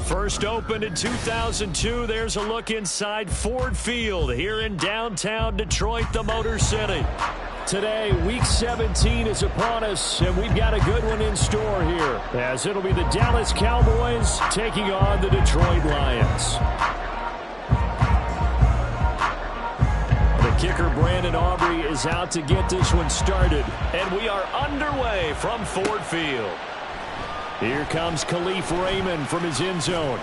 First opened in 2002. There's a look inside Ford Field here in downtown Detroit, the Motor City. Today, Week 17 is upon us, and we've got a good one in store here, as it'll be the Dallas Cowboys taking on the Detroit Lions. The kicker, Brandon Aubrey, is out to get this one started, and we are underway from Ford Field. Here comes Khalif Raymond from his end zone.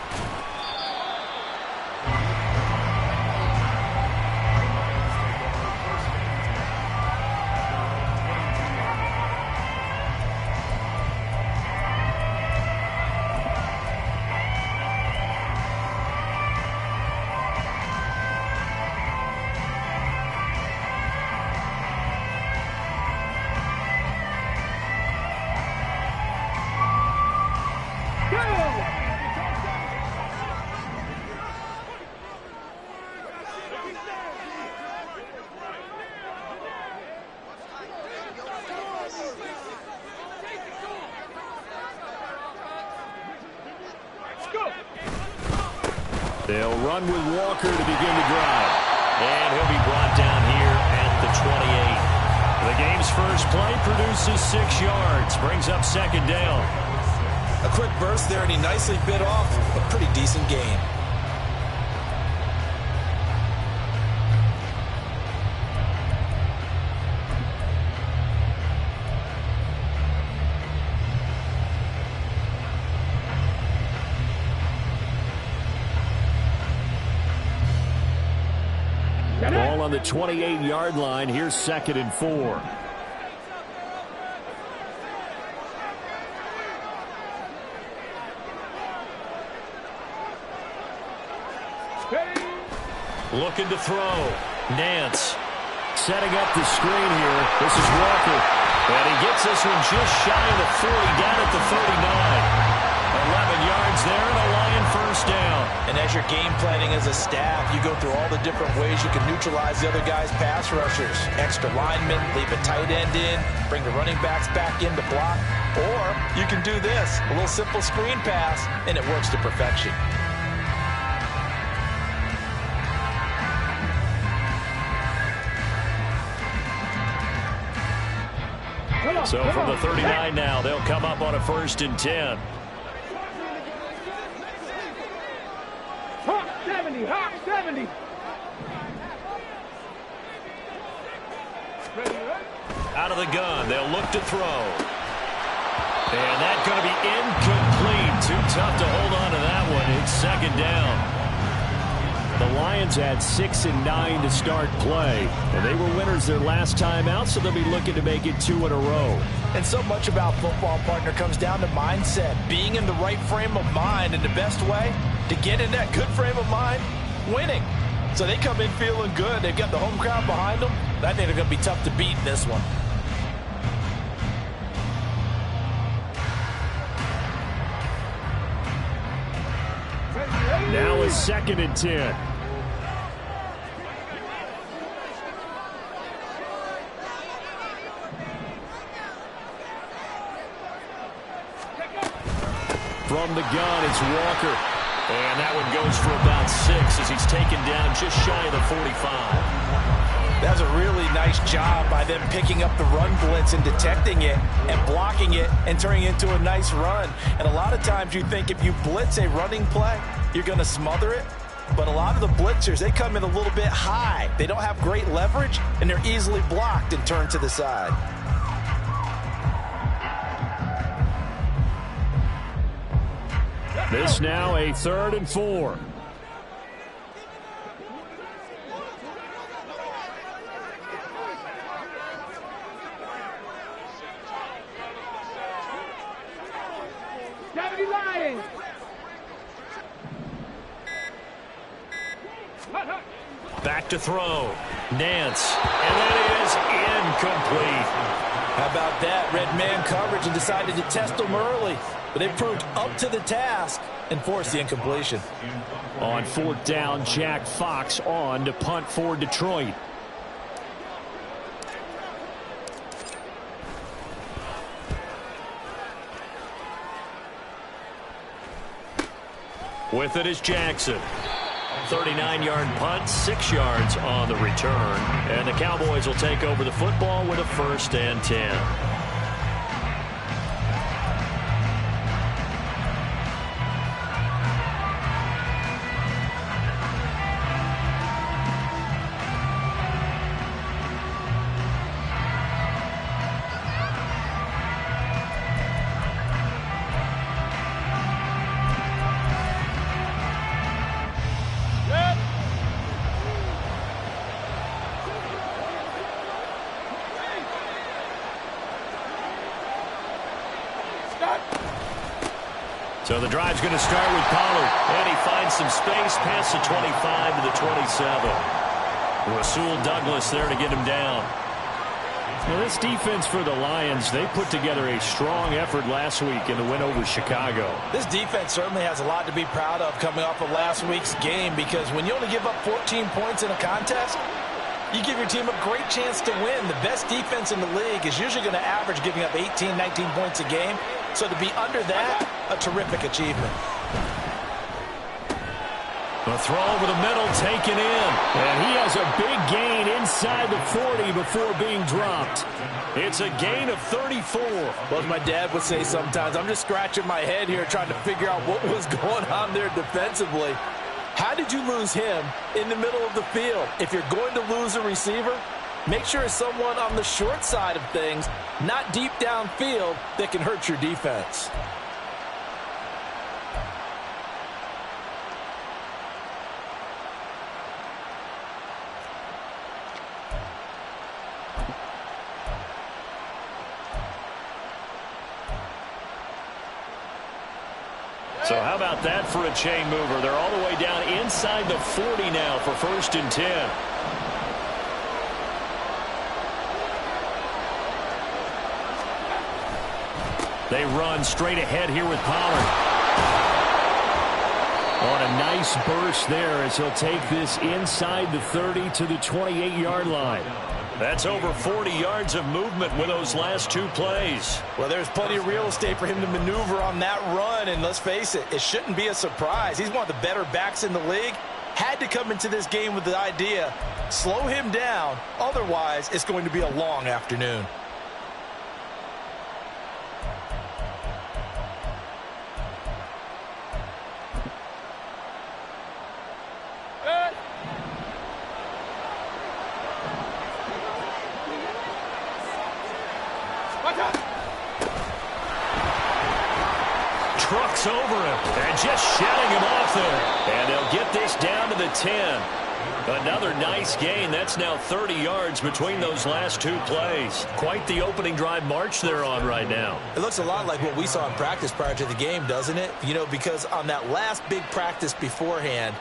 They'll run with Walker to begin the drive. And he'll be brought down here at the 28. The game's first play produces 6 yards. Brings up second down. A quick burst there, and he nicely bit off a pretty decent gain. Ball on the 28-yard line. Here's 2nd and 4. Looking to throw. Nance setting up the screen here. This is Walker. And he gets this one just shy of the 40, down at the 39. 11 yards there and a Lion first down. And as you're game planning as a staff, you go through all the different ways you can neutralize the other guy's pass rushers. Extra linemen, leave a tight end in, bring the running backs back in to block. Or you can do this, a little simple screen pass, and it works to perfection. So from the 39 now, they'll come up on a 1st and 10. Hawk 70, Hawk 70. Out of the gun, they'll look to throw. And that's going to be incomplete. Too tough to hold on to that one. It's 2nd down. The Lions had 6 and 9 to start play, and they were winners their last time out, so they'll be looking to make it 2 in a row. And so much about football, partner, comes down to mindset, being in the right frame of mind, and the best way to get in that good frame of mind, winning. So they come in feeling good. They've got the home crowd behind them. I think they're going to be tough to beat in this one. Now it's 2nd and 10. From the gun, it's Walker. And that one goes for about 6 as he's taken down just shy of the 45. That's a really nice job by them picking up the run blitz and detecting it and blocking it and turning it into a nice run. And a lot of times you think if you blitz a running play, you're going to smother it. But a lot of the blitzers, they come in a little bit high. They don't have great leverage, and they're easily blocked and turned to the side. This now a 3rd and 4. Lions. Back to throw. Nance. And that is incomplete. How about that? Red man coverage and decided to test them early. But they proved up to the task and forced the incompletion. On 4th down, Jack Fox on to punt for Detroit. With it is Jackson. 39-yard punt, 6 yards on the return. And the Cowboys will take over the football with a 1st and 10. So the drive's going to start with Pollard, and he finds some space past the 25 to the 27. Rasul Douglas there to get him down. Now this defense for the Lions, they put together a strong effort last week in the win over Chicago. This defense certainly has a lot to be proud of coming off of last week's game, because when you only give up 14 points in a contest, you give your team a great chance to win. The best defense in the league is usually going to average giving up 18, 19 points a game. So to be under that, a terrific achievement. The throw over the middle taken in. And he has a big gain inside the 40 before being dropped. It's a gain of 34. Well, as my dad would say sometimes, I'm just scratching my head here trying to figure out what was going on there defensively. How did you lose him in the middle of the field? If you're going to lose a receiver, make sure it's someone on the short side of things, not deep downfield, that can hurt your defense. So how about that for a chain mover? They're all the way down inside the 40 now for 1st and 10. They run straight ahead here with Pollard. On a nice burst there as he'll take this inside the 30 to the 28-yard line. That's over 40 yards of movement with those last 2 plays. Well, there's plenty of real estate for him to maneuver on that run, and let's face it, it shouldn't be a surprise. He's one of the better backs in the league. Had to come into this game with the idea, slow him down, otherwise it's going to be a long afternoon. Trucks over him and just shedding him off there. And they'll get this down to the 10. Another nice gain. That's now 30 yards between those last 2 plays. Quite the opening drive march they're on right now. It looks a lot like what we saw in practice prior to the game, doesn't it? You know, because on that last big practice beforehand,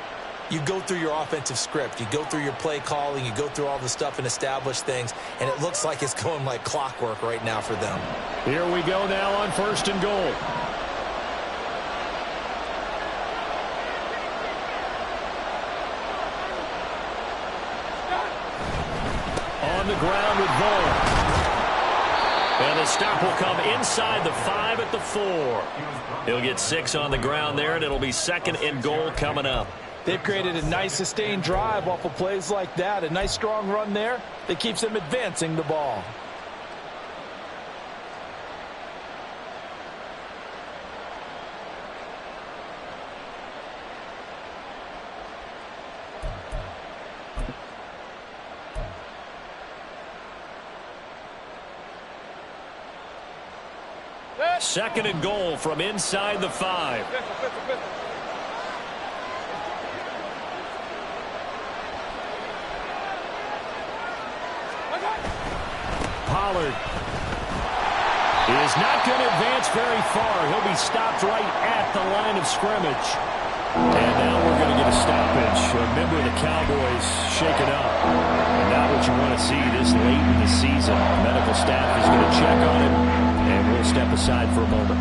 you go through your offensive script. You go through your play calling. You go through all the stuff and establish things. And it looks like it's going like clockwork right now for them. Here we go now on 1st and goal. On the ground with Vaughn. And the stop will come inside the 5 at the 4. He'll get 6 on the ground there, and it'll be 2nd and goal coming up. They've created a nice sustained drive off of plays like that. A nice strong run there that keeps them advancing the ball. Second and goal from inside the 5. Pollard is not going to advance very far. He'll be stopped right at the line of scrimmage. And now we're going to get a stoppage. A member of the Cowboys shaken up. And not what you want to see this late in the season. The medical staff is going to check on him, and we'll step aside for a moment.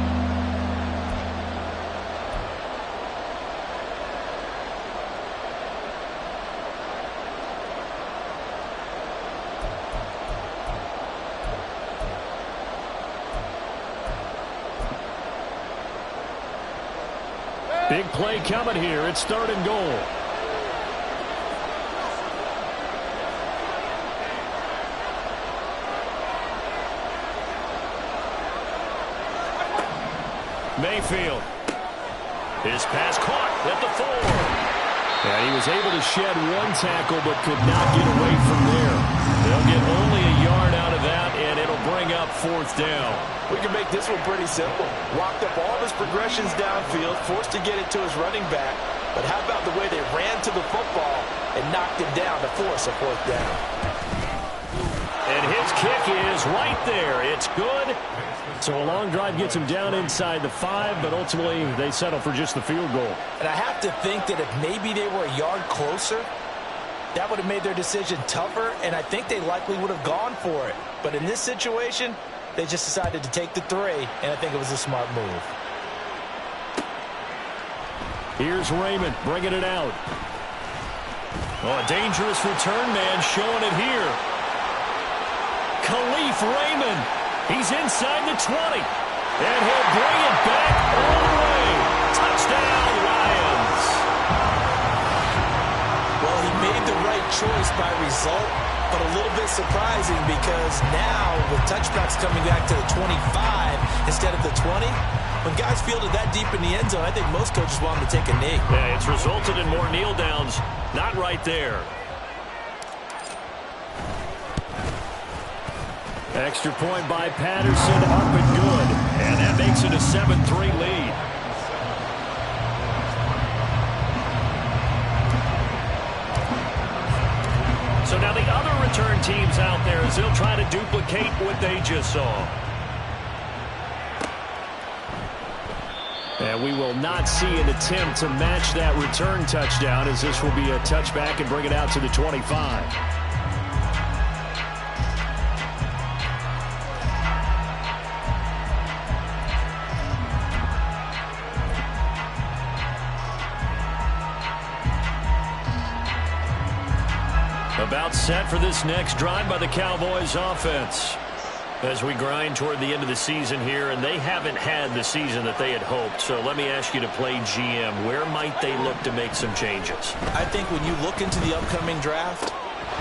Big play coming here. It's 3rd and goal. Mayfield. His pass caught at the 4. And he was able to shed 1 tackle but could not get away from there. They'll get only a yard out of that, and it'll bring up 4th down. We can make this one pretty simple. Walked up all of his progressions downfield, forced to get it to his running back. But how about the way they ran to the football and knocked him down to force a 4th down? And his kick is right there. It's good. So a long drive gets him down inside the 5, but ultimately they settle for just the field goal. And I have to think that if maybe they were a yard closer, that would have made their decision tougher, and I think they likely would have gone for it. But in this situation, they just decided to take the 3, and I think it was a smart move. Here's Raymond bringing it out. Oh, a dangerous return man showing it here. Khalif Raymond. He's inside the 20. And he'll bring it back all the way. Touchdown, Lions. Well, he made the right choice by result, but a little bit surprising because now with touchbacks coming back to the 25 instead of the 20, when guys fielded that deep in the end zone, I think most coaches want them to take a knee. Yeah, it's resulted in more kneel downs. Not right there. Extra point by Patterson, up and good. And that makes it a 7-3 lead. So now the other return teams out there as they'll try to duplicate what they just saw. And we will not see an attempt to match that return touchdown as this will be a touchback and bring it out to the 25. About set for this next drive by the Cowboys offense. As we grind toward the end of the season here, and they haven't had the season that they had hoped. So let me ask you to play GM. Where might they look to make some changes? I think when you look into the upcoming draft,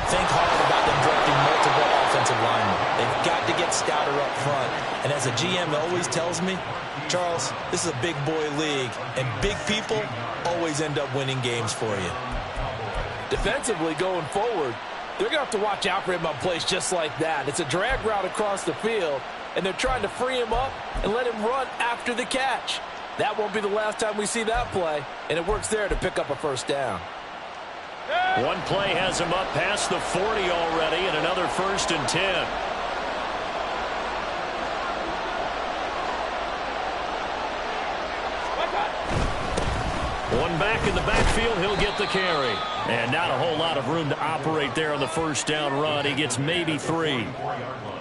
think hard about them drafting multiple offensive linemen. They've got to get stouter up front. And as a GM always tells me, Charles, this is a big boy league, and big people always end up winning games for you. Defensively going forward, they're going to have to watch out for him on plays just like that. It's a drag route across the field, and they're trying to free him up and let him run after the catch. That won't be the last time we see that play, and it works there to pick up a 1st down. One play has him up past the 40 already, and another 1st and 10. One back in the backfield, he'll get the carry. And not a whole lot of room to operate there on the 1st down run. He gets maybe 3.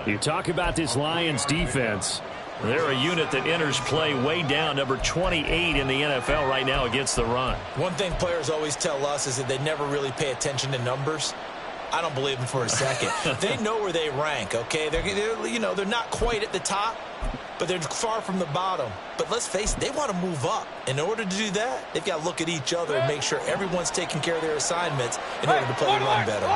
You talk about this Lions defense. They're a unit that enters play way down, number 28 in the NFL right now against the run. One thing players always tell us is that they never really pay attention to numbers. I don't believe them for a second. They know where they rank, okay? They're not quite at the top, but they're far from the bottom. But let's face it, they want to move up. In order to do that, they've got to look at each other and make sure everyone's taking care of their assignments in order to play the run better.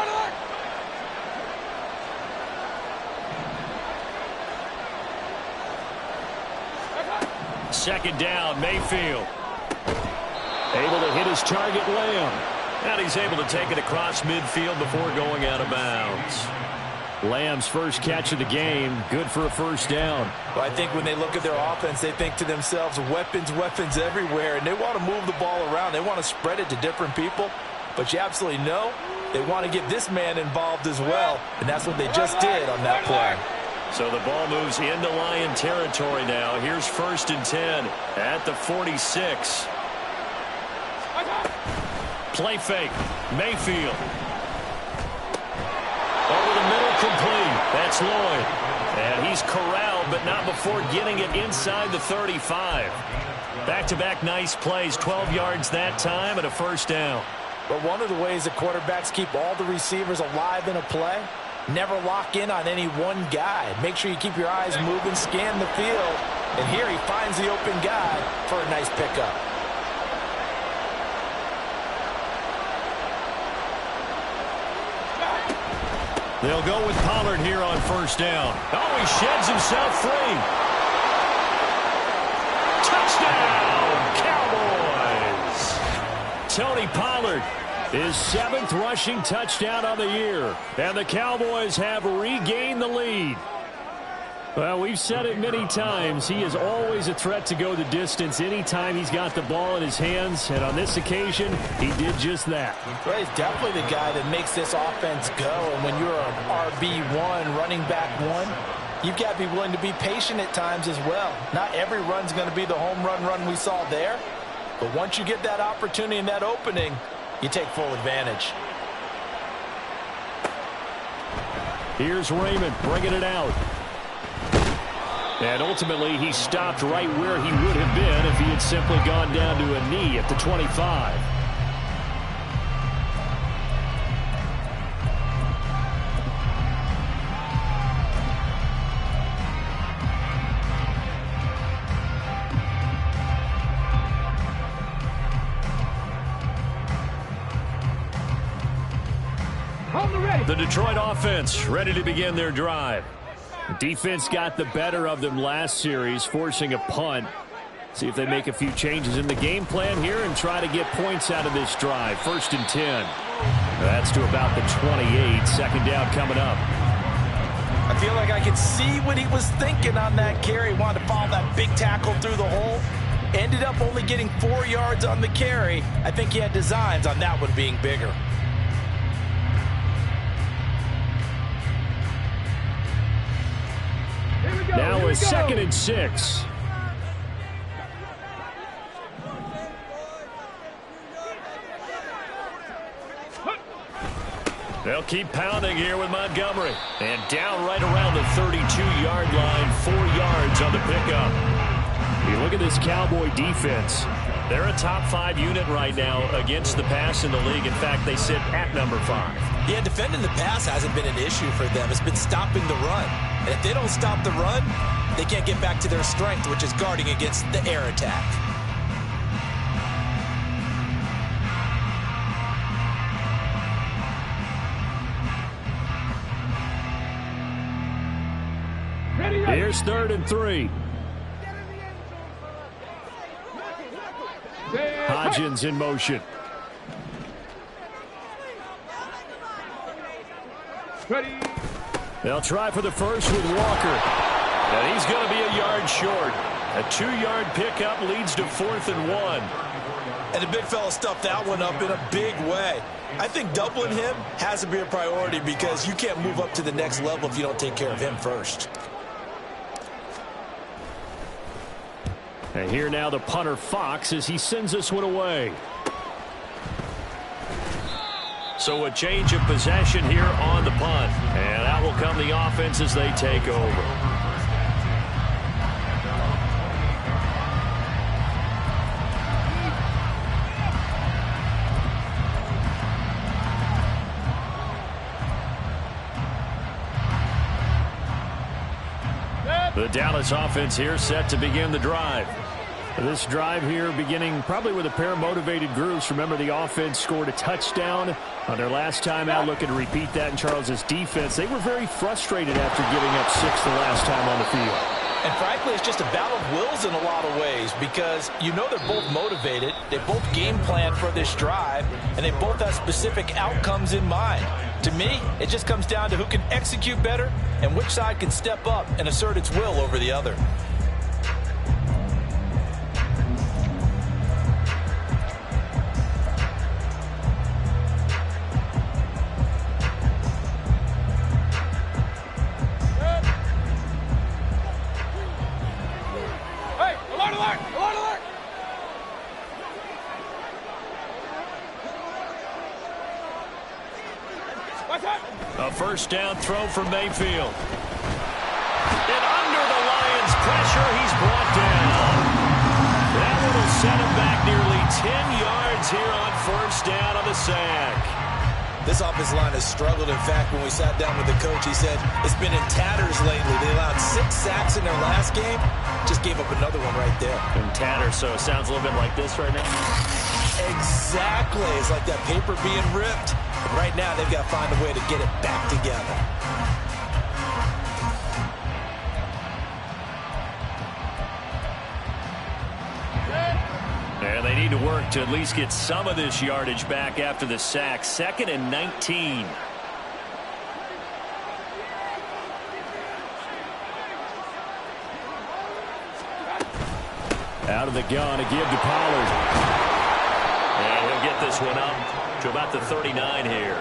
Second down, Mayfield. Able to hit his target, Lamb. And he's able to take it across midfield before going out of bounds. Lamb's first catch of the game, good for a 1st down. Well, I think when they look at their offense, they think to themselves, weapons, weapons everywhere, and they want to move the ball around. They want to spread it to different people, but you absolutely know they want to get this man involved as well, and that's what they just did on that play. So the ball moves into Lion territory now. Here's 1st and 10 at the 46. Play fake, Mayfield. Over the middle, complete. That's Lloyd. And he's corralled, but not before getting it inside the 35. Back-to-back nice plays, 12 yards that time and a 1st down. But one of the ways that quarterbacks keep all the receivers alive in a play, never lock in on any one guy. Make sure you keep your eyes moving, scan the field. And here he finds the open guy for a nice pickup. They'll go with Pollard here on first down. Oh, he sheds himself free. Touchdown, Cowboys! Tony Pollard, his 7th rushing touchdown of the year. And the Cowboys have regained the lead. Well, we've said it many times. He is always a threat to go the distance anytime he's got the ball in his hands. And on this occasion, he did just that. Well, he's definitely the guy that makes this offense go. And when you're an RB1, running back one, you've got to be willing to be patient at times as well. Not every run's going to be the home run we saw there. But once you get that opportunity and that opening, you take full advantage. Here's Raymond bringing it out. And ultimately, he stopped right where he would have been if he had simply gone down to a knee at the 25. The Detroit offense ready to begin their drive. Defense got the better of them last series, forcing a punt. See if they make a few changes in the game plan here and try to get points out of this drive. 1st and 10. That's to about the 28. 2nd down coming up. I feel like I could see what he was thinking on that carry. Wanted to follow that big tackle through the hole. Ended up only getting 4 yards on the carry. I think he had designs on that one being bigger. Now a 2nd and 6. They'll keep pounding here with Montgomery. And down right around the 32-yard line, 4 yards on the pickup. You look at this Cowboy defense. They're a top 5 unit right now against the pass in the league. In fact, they sit at number 5. Yeah, defending the pass hasn't been an issue for them. It's been stopping the run. And if they don't stop the run, they can't get back to their strength, which is guarding against the air attack. Here's 3rd and 3. Hodgins in motion. Ready. They'll try for the first with Walker. And he's going to be a yard short. A 2-yard pickup leads to 4th and 1. And the big fella stuffed that one up in a big way. I think doubling him has to be a priority because you can't move up to the next level if you don't take care of him first. And here now the punter Fox as he sends this one away. So a change of possession here on the punt. And out will come the offense as they take over. The Dallas offense here set to begin the drive. This drive here beginning probably with a pair of motivated groups. Remember, the offense scored a touchdown on their last time out. Looking to repeat that in Charles's defense. They were very frustrated after giving up 6 the last time on the field. And frankly, it's just a battle of wills in a lot of ways because you know they're both motivated. They both game plan for this drive, and they both have specific outcomes in mind. To me, it just comes down to who can execute better and which side can step up and assert its will over the other. A first down throw from Mayfield. And under the Lions' pressure, he's brought down. That one will set him back nearly 10 yards here on first down on the sack. This offensive line has struggled. In fact, when we sat down with the coach, he said it's been in tatters lately. They allowed 6 sacks in their last game. Just gave up another one right there. In tatters, so it sounds a little bit like this right now. Exactly. It's like that paper being ripped. And right now, they've got to find a way to get it back together. And they need to work to at least get some of this yardage back after the sack. 2nd and 19. Out of the gun, a give to Pollard. And he'll get this one up to about the 39 here.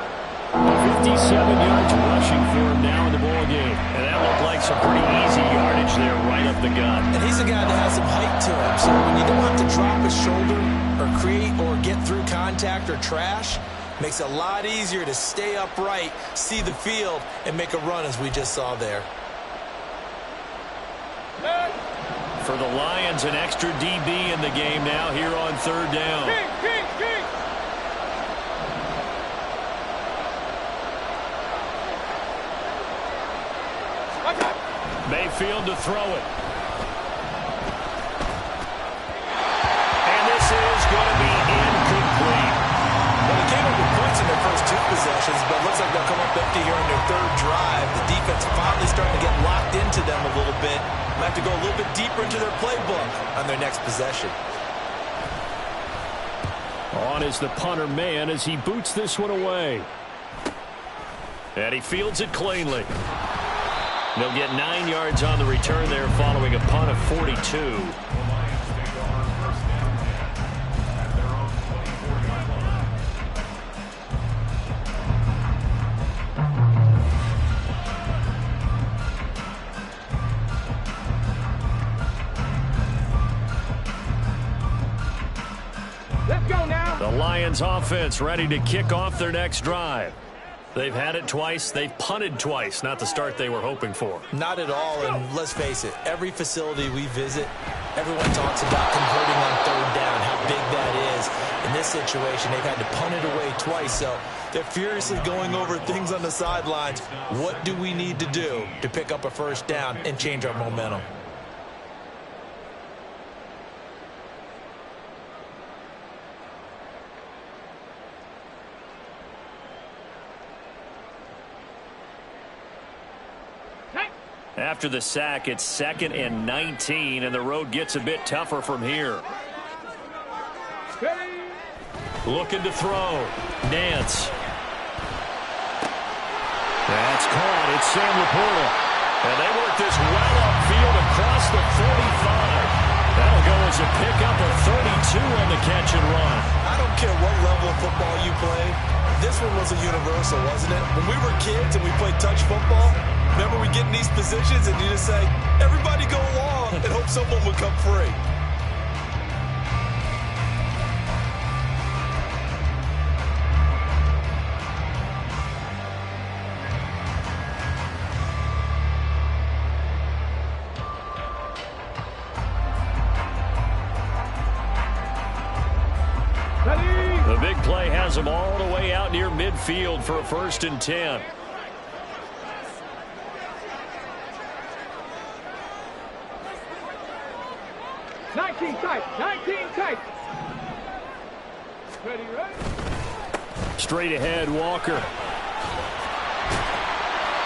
57 yards rushing for him now in the ball game. And that looked like some pretty easy yardage there right up the gut. And he's a guy that has some height to him. So when you don't have to drop his shoulder or create or get through contact or trash, makes it a lot easier to stay upright, see the field, and make a run as we just saw there. For the Lions, an extra DB in the game now here on 3rd down. Mayfield to throw it. And this is going to be incomplete. Well, they came up with points in their first 2 possessions, but it looks like they'll come up empty here on their 3rd drive. The defense finally starting to get locked into them a little bit. Might have to go a little bit deeper into their playbook on their next possession. On is the punter man as he boots this one away. And he fields it cleanly. They'll get 9 yards on the return there following a punt of 42. Let's go now. The Lions offense ready to kick off their next drive. They've had it twice. They've punted twice. Not the start they were hoping for. Not at all, and let's face it, every facility we visit, everyone talks about converting on 3rd down, how big that is. In this situation, they've had to punt it away twice, so they're furiously going over things on the sidelines. What do we need to do to pick up a 1st down and change our momentum? After the sack, it's 2nd and 19, and the road gets a bit tougher from here. Looking to throw. Nance. That's caught. It's Sam Laporta. And they work this well upfield across the 45. That'll go as a pickup of 32 on the catch and run. I don't care what level of football you play. This one was a universal, wasn't it? When we were kids and we played touch football, remember we get in these positions and you just say, everybody go along and hope someone would come free. The big play has them all the way out near midfield for a 1st and 10. Tight. Ready, right? Straight ahead, Walker.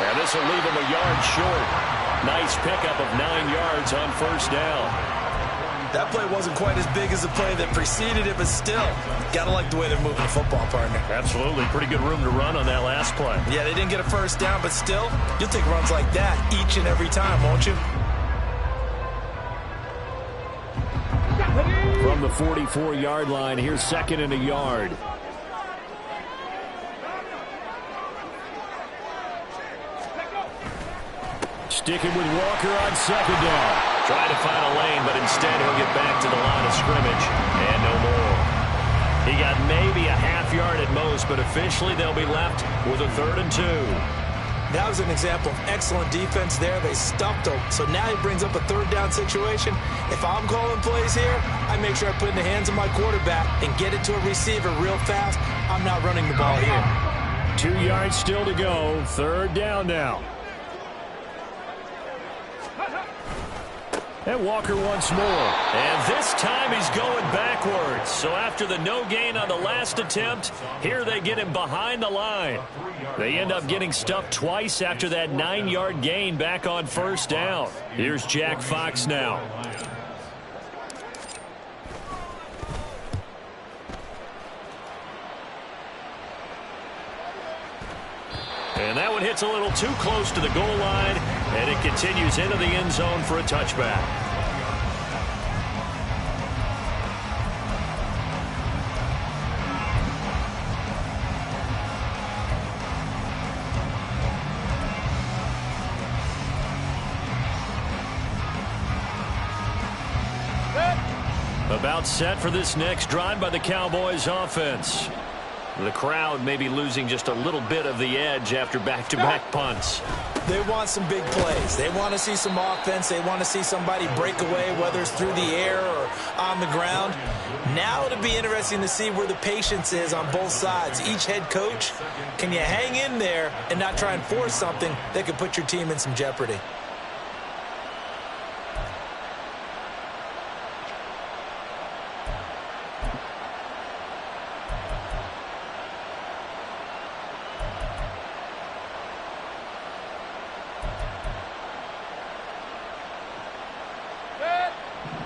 And this will leave him a yard short. Nice pickup of 9 yards on 1st down. That play wasn't quite as big as the play that preceded it, but still, gotta like the way they're moving the football, partner. Absolutely. Pretty good room to run on that last play. Yeah, they didn't get a 1st down, but still, you'll take runs like that each and every time, won't you? From the 44-yard line, here's 2nd and a yard. Sticking with Walker on 2nd down. Trying to find a lane, but instead he'll get back to the line of scrimmage. And no more. He got maybe a half yard at most, but officially they'll be left with a 3rd and 2. That was an example of excellent defense there. They stuffed him. So now he brings up a 3rd down situation. If I'm calling plays here, I make sure I put it in the hands of my quarterback and get it to a receiver real fast. I'm not running the ball here. 2 yards still to go. 3rd down now. And Walker once more. And this time he's going back backwards. So after the no gain on the last attempt, here they get him behind the line. They end up getting stuffed twice after that 9-yard gain back on first down. Here's Jack Fox now. And that one hits a little too close to the goal line, and it continues into the end zone for a touchback. About set for this next drive by the Cowboys offense. The crowd may be losing just a little bit of the edge after back-to-back punts. They want some big plays. They want to see some offense. They want to see somebody break away, whether it's through the air or on the ground. Now it'll be interesting to see where the patience is on both sides. Each head coach, can you hang in there and not try and force something that could put your team in some jeopardy?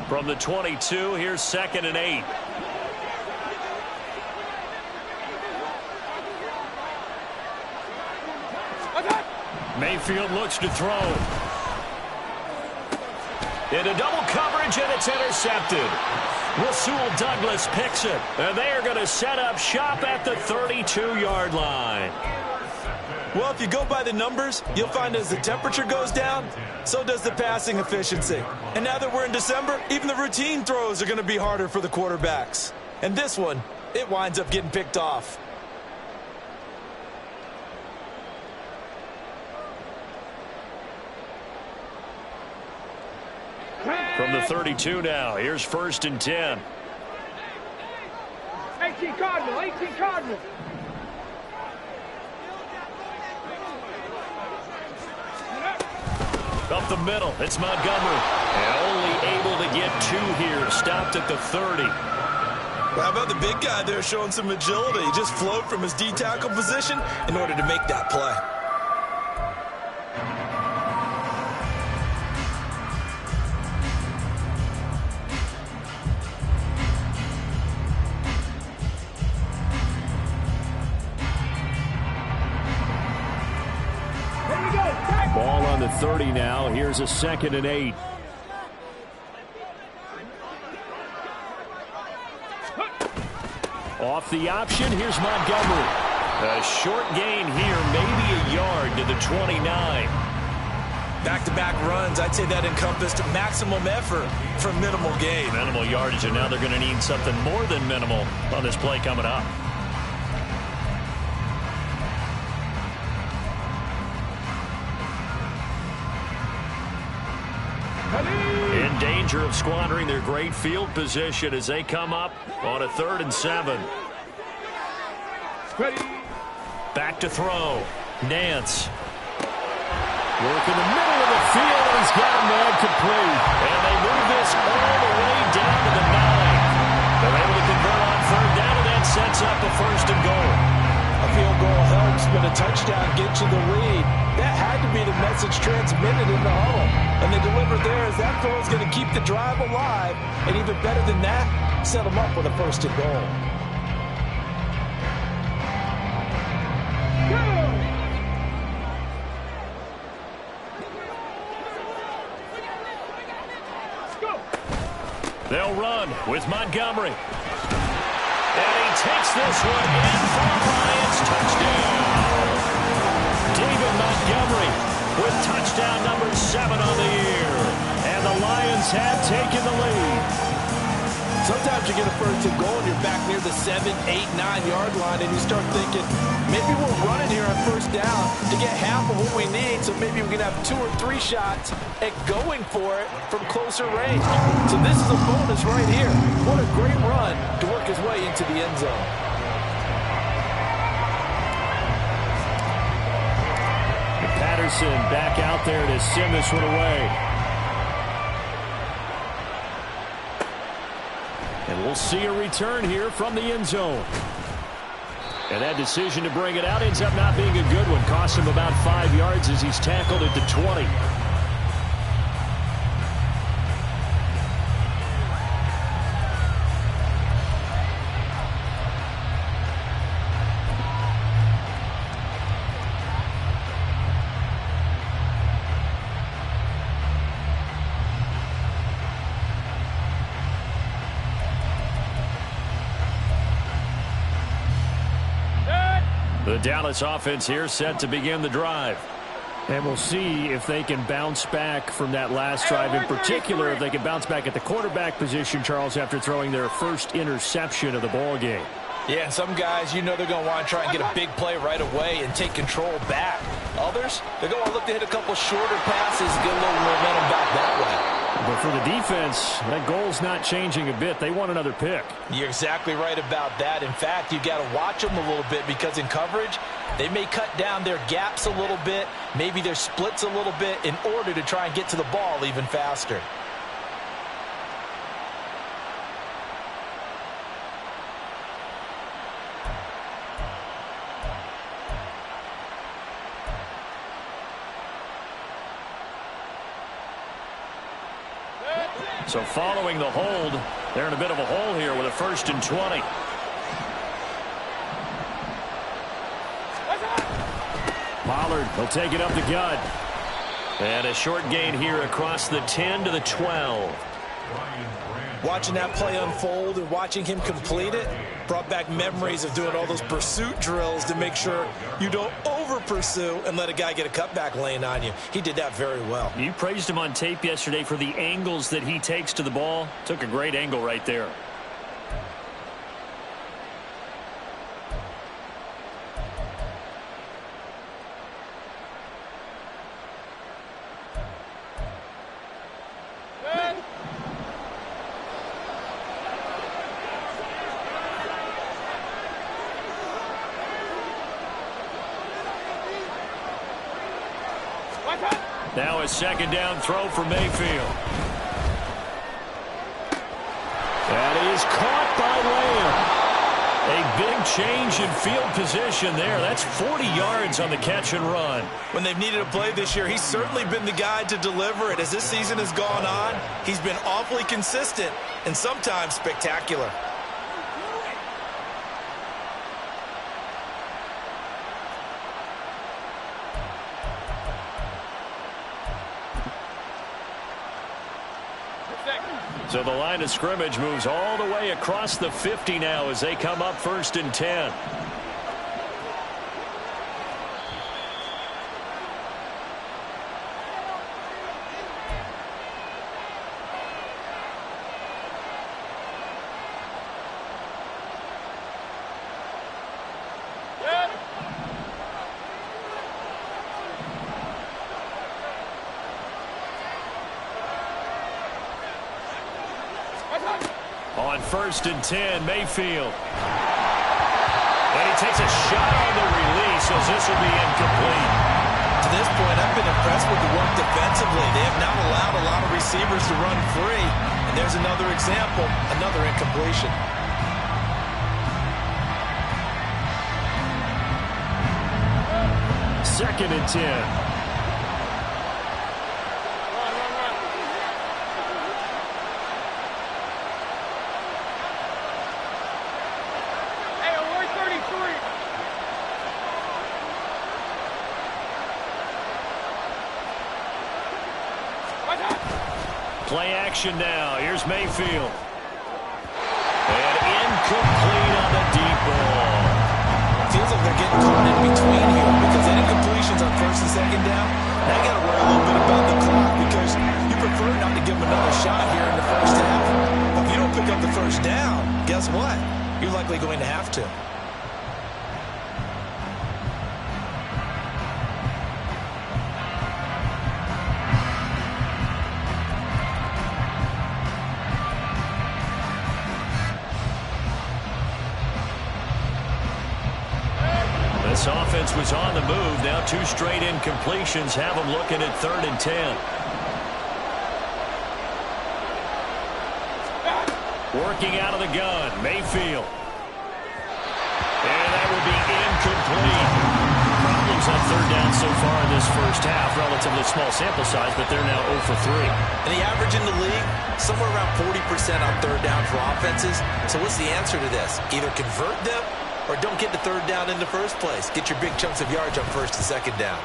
From the 22, here's 2nd and 8. Mayfield looks to throw. Into double coverage, and it's intercepted. Rasul Douglas picks it, and they are going to set up shop at the 32-yard line. Well, if you go by the numbers, you'll find as the temperature goes down, so does the passing efficiency. And now that we're in December, even the routine throws are going to be harder for the quarterbacks. And this one, it winds up getting picked off. From the 32 now, here's 1st and 10. 18 Cardinal, 18 Cardinal. Up the middle, it's Montgomery. And only able to get 2 here, stopped at the 30. How about the big guy there showing some agility? He just flowed from his D-tackle position in order to make that play. Ball on the 30 now. Here's a 2nd and 8. Off the option, here's Montgomery. A short gain here, maybe a yard to the 29. Back-to-back runs, I'd say that encompassed maximum effort for minimal gain. Minimal yardage, and now they're going to need something more than minimal on this play coming up. In danger of squandering their great field position as they come up on a 3rd and 7. Back to throw. Nance. Work in the middle of the field, and he's got a man complete. And they move this all the way down to the 9. They're able to convert on 3rd down, and that sets up a 1st and goal. A field goal helps, but a touchdown gets you the lead. That had to be the message transmitted in the huddle. And they delivered there as that throw is going to keep the drive alive. And even better than that, set them up with a 1st and goal. They'll run with Montgomery. And he takes this one in for a Lions touchdown. David Montgomery with touchdown number 7 on the year. And the Lions have taken the lead. Sometimes you get a 1st and goal and you're back near the 7, 8, 9-yard line and you start thinking, maybe we're running here on 1st down to get half of what we need, so maybe we can have 2 or 3 shots at going for it from closer range. So this is a bonus right here. What a great run to work his way into the end zone. Patterson back out there to send this one away. And we'll see a return here from the end zone. And that decision to bring it out ends up not being a good one. Cost him about 5 yards as he's tackled at the 20. The Dallas offense here set to begin the drive. And we'll see if they can bounce back from that last drive, in particular if they can bounce back at the quarterback position, Charles, after throwing their first interception of the ball game. Yeah, and some guys, you know they're going to want to try and get a big play right away and take control back. Others, they're going to look to hit a couple shorter passes, get a little momentum back that way. But for the defense, that goal's not changing a bit. They want another pick. You're exactly right about that. In fact, you got to watch them a little bit because in coverage, they may cut down their gaps a little bit, maybe their splits a little bit in order to try and get to the ball even faster. So following the hold, they're in a bit of a hole here with a 1st and 20. Pollard will take it up the gut. And a short gain here across the 10 to the 12. Watching that play unfold and watching him complete it brought back memories of doing all those pursuit drills to make sure you don't over-pursue and let a guy get a cutback lane on you. He did that very well. You praised him on tape yesterday for the angles that he takes to the ball. Took a great angle right there. Now a second down throw for Mayfield. That is caught by Lamb. A big change in field position there. That's 40 yards on the catch and run. When they've needed a play this year, he's certainly been the guy to deliver it. As this season has gone on, he's been awfully consistent and sometimes spectacular. So the line of scrimmage moves all the way across the 50 now as they come up 1st and 10. On 1st and 10, Mayfield. And he takes a shot on the release as this will be incomplete. To this point, I've been impressed with the work defensively. They have not allowed a lot of receivers to run free. And there's another example, another incompletion. Second and 10. Play action now. Here's Mayfield. And incomplete on the deep ball. Feels like they're getting caught in between here because any completions on 1st and 2nd down, now you got to worry a little bit about the clock because you prefer not to give them another shot here in the 1st half. But if you don't pick up the 1st down, guess what? You're likely going to have to. This offense was on the move. Now 2 straight incompletions have them looking at 3rd and 10. Working out of the gun, Mayfield. And that will be incomplete. Problems on third down so far in this first half. Relatively small sample size, but they're now 0 for 3. And the average in the league, somewhere around 40% on third down for offenses. So what's the answer to this? Either convert them or don't get the third down in the first place. Get your big chunks of yards on first and second down.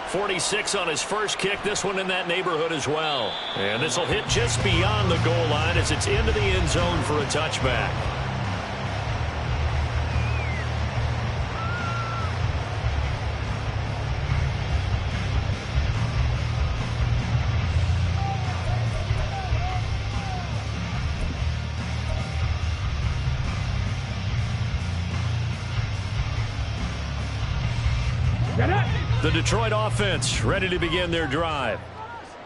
46 on his first kick. This one in that neighborhood as well. And this will hit just beyond the goal line as it's into the end zone for a touchback. The Detroit offense ready to begin their drive.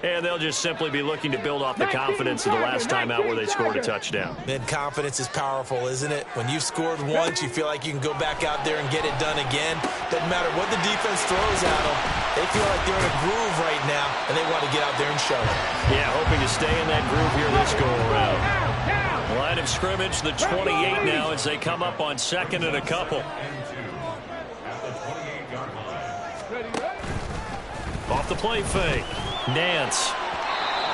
And they'll just simply be looking to build off the confidence of the last time out where they scored a touchdown. And confidence is powerful, isn't it? When you've scored once, you feel like you can go back out there and get it done again. Doesn't matter what the defense throws at them. They feel like they're in a groove right now, and they want to get out there and show it. Yeah, hoping to stay in that groove here this go-around. Line of scrimmage, the 28 now as they come up on second and a couple. Off the play fake. Nance.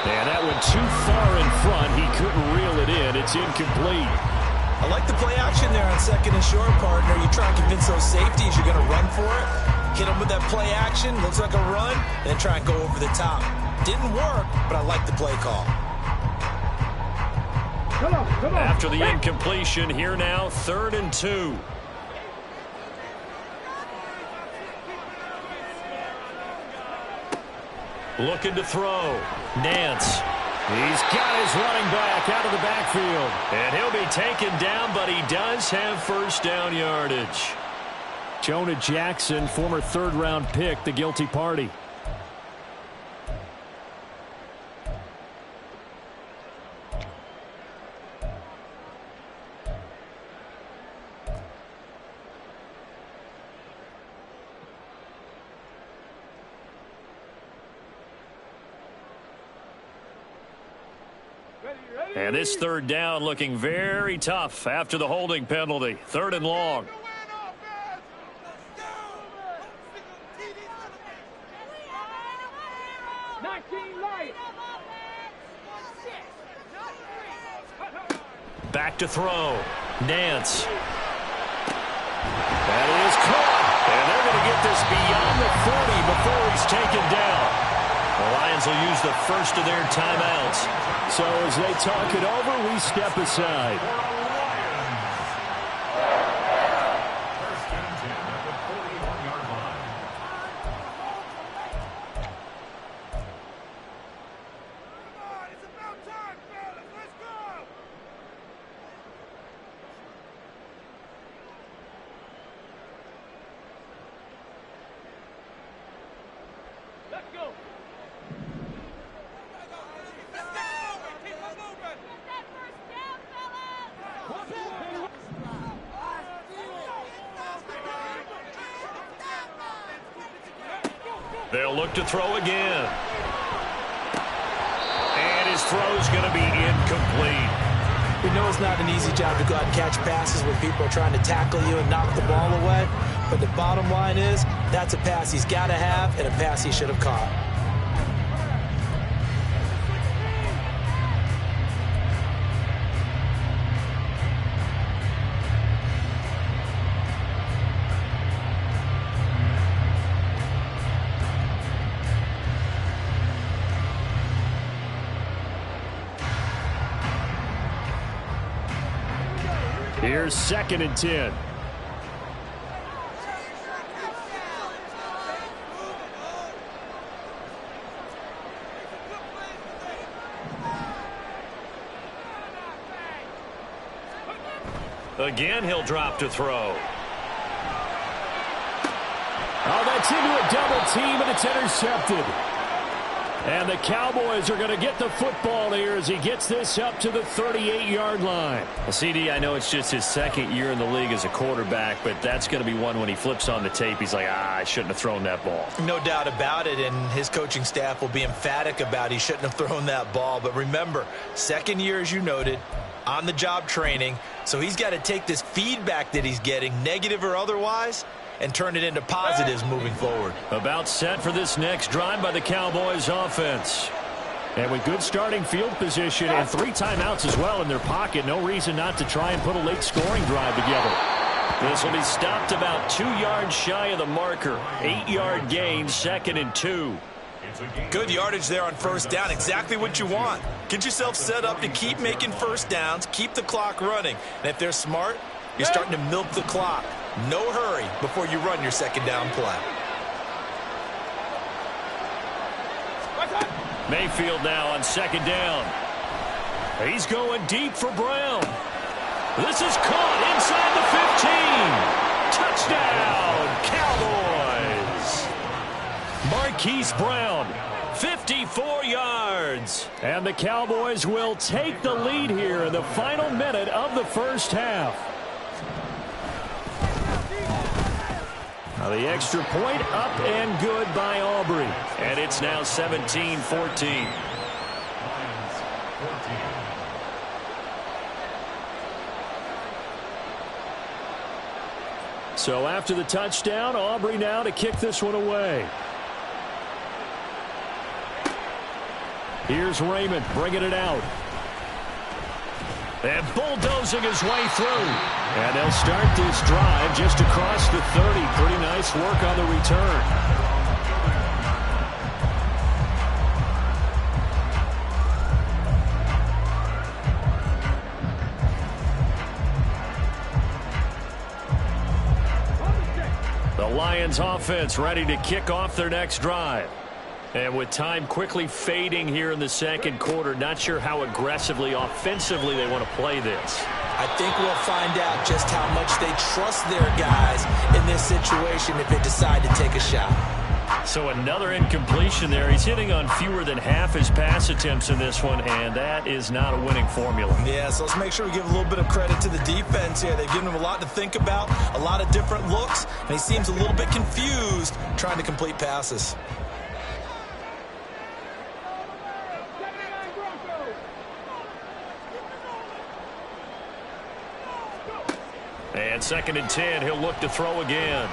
And that went too far in front. He couldn't reel it in. It's incomplete. I like the play action there on second and short, partner. You try and convince those safeties you're going to run for it. Hit them with that play action. Looks like a run. And then try and go over the top. Didn't work, but I like the play call. Come on. After the incompletion, here now, 3rd and 2. Looking to throw. Nance. He's got his running back out of the backfield. And he'll be taken down, but he does have first down yardage. Jonah Jackson, former third-round pick, the guilty party. And this third down looking very tough after the holding penalty. 3rd and long. Back to throw. Nance. That is caught. And they're going to get this beyond the 40 before he's taken down. The Lions will use the first of their timeouts. So as they talk it over, we step aside. They'll look to throw again. And his throw's going to be incomplete. We know it's not an easy job to go out and catch passes when people are trying to tackle you and knock the ball away. But the bottom line is, that's a pass he's got to have and a pass he should have caught. Here's 2nd and 10. Again, he'll drop to throw. Oh, that's into a double team, and it's intercepted. And the Cowboys are going to get the football here as he gets this up to the 38-yard line. Well, CD, I know it's just his 2nd year in the league as a quarterback, but that's going to be one when he flips on the tape, he's like, I shouldn't have thrown that ball. No doubt about it, and his coaching staff will be emphatic about he shouldn't have thrown that ball. But remember, 2nd year, as you noted, on-the-job training, so he's got to take this feedback that he's getting, negative or otherwise, and turn it into positives moving forward. About set for this next drive by the Cowboys offense. And with good starting field position and 3 timeouts as well in their pocket, no reason not to try and put a late scoring drive together. This will be stopped about 2 yards shy of the marker. 8-yard gain, 2nd and 2. Good yardage there on first down. Exactly what you want. Get yourself set up to keep making first downs, keep the clock running. And if they're smart, you're starting to milk the clock. No hurry before you run your second down play. Mayfield now on 2nd down. He's going deep for Brown. This is caught inside the 15. Touchdown, Cowboys. Marquise Brown, 54 yards. And the Cowboys will take the lead here in the final minute of the first half. Now the extra point up and good by Aubrey. And it's now 17-14. So after the touchdown, Aubrey now to kick this one away. Here's Raymond bringing it out. And bulldozing his way through. And they'll start this drive just across the 30. Pretty nice work on the return. The Lions offense ready to kick off their next drive. And with time quickly fading here in the second quarter, not sure how aggressively, offensively they want to play this. I think we'll find out just how much they trust their guys in this situation if they decide to take a shot. So another incompletion there. He's hitting on fewer than half his pass attempts in this one, and that is not a winning formula. Yeah, so let's make sure we give a little bit of credit to the defense here. They've given him a lot to think about, a lot of different looks, and he seems a little bit confused trying to complete passes. And 2nd and 10, he'll look to throw again.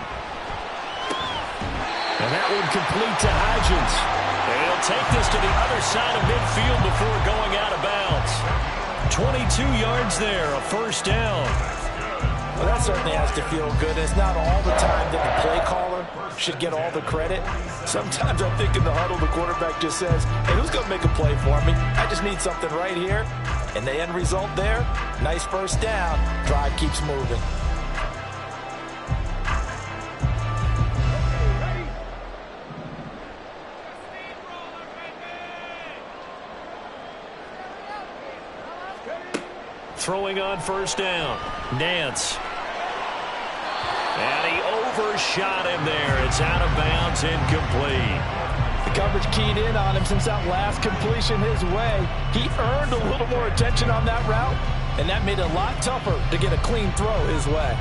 And that one complete to Hodgins. And he'll take this to the other side of midfield before going out of bounds. 22 yards there, a first down. Well, that certainly has to feel good. It's not all the time that the play caller should get all the credit. Sometimes I think in the huddle, the quarterback just says, hey, who's going to make a play for me? I just need something right here. And the end result there, nice first down. Drive keeps moving. Throwing on first down, Nance. And he overshot him there. It's out of bounds, incomplete. The coverage keyed in on him since that last completion his way. He earned a little more attention on that route, and that made it a lot tougher to get a clean throw his way.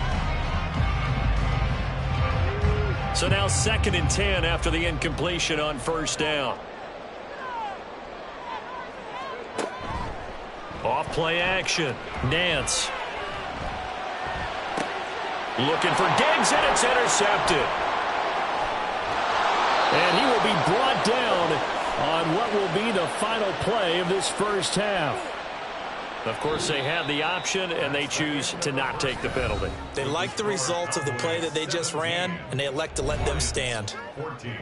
So now 2nd and 10 after the incompletion on first down. Off play action. Nance. Looking for Diggs, and it's intercepted. And he will be brought down on what will be the final play of this first half. Of course, they had the option, and they choose to not take the penalty. They like the results of the play that they just ran, and they elect to let them stand. 14.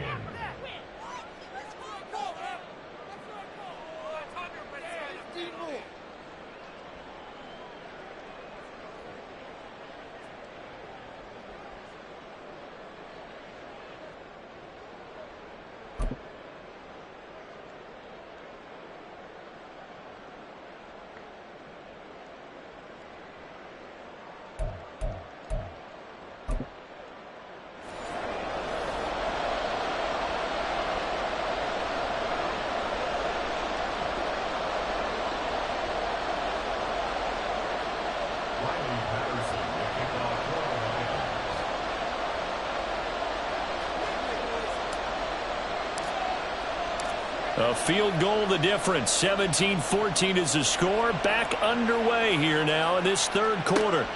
A field goal the difference. 17-14 is the score. Back underway here now in this third quarter.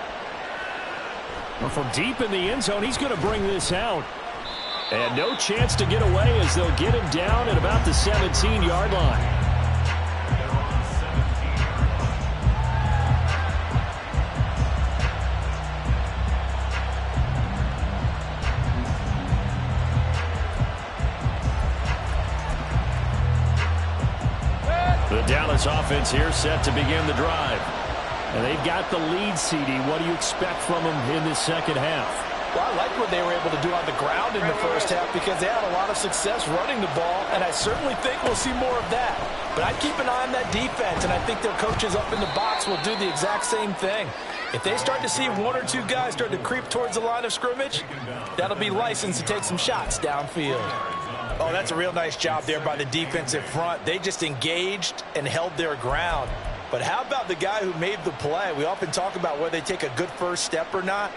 Well, from deep in the end zone, he's going to bring this out. And no chance to get away as they'll get him down at about the 17-yard line. The Dallas offense here set to begin the drive. And they've got the lead, CD. What do you expect from them in this second half? Well, I like what they were able to do on the ground in the first half because they had a lot of success running the ball, and I certainly think we'll see more of that. But I'd keep an eye on that defense, and I think their coaches up in the box will do the exact same thing. If they start to see one or two guys start to creep towards the line of scrimmage, that'll be licensed to take some shots downfield. Oh, that's a real nice job there by the defensive front. They just engaged and held their ground. But how about the guy who made the play? We often talk about whether they take a good first step or not.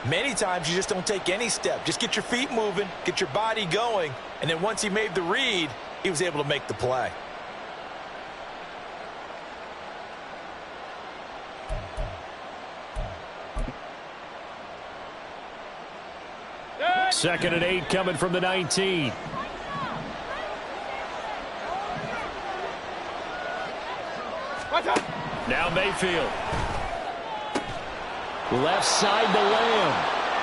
Many times you just don't take any step. Just get your feet moving, get your body going, and then once he made the read, he was able to make the play. Second and 8 coming from the 19. Now Mayfield. Left side to Lamb.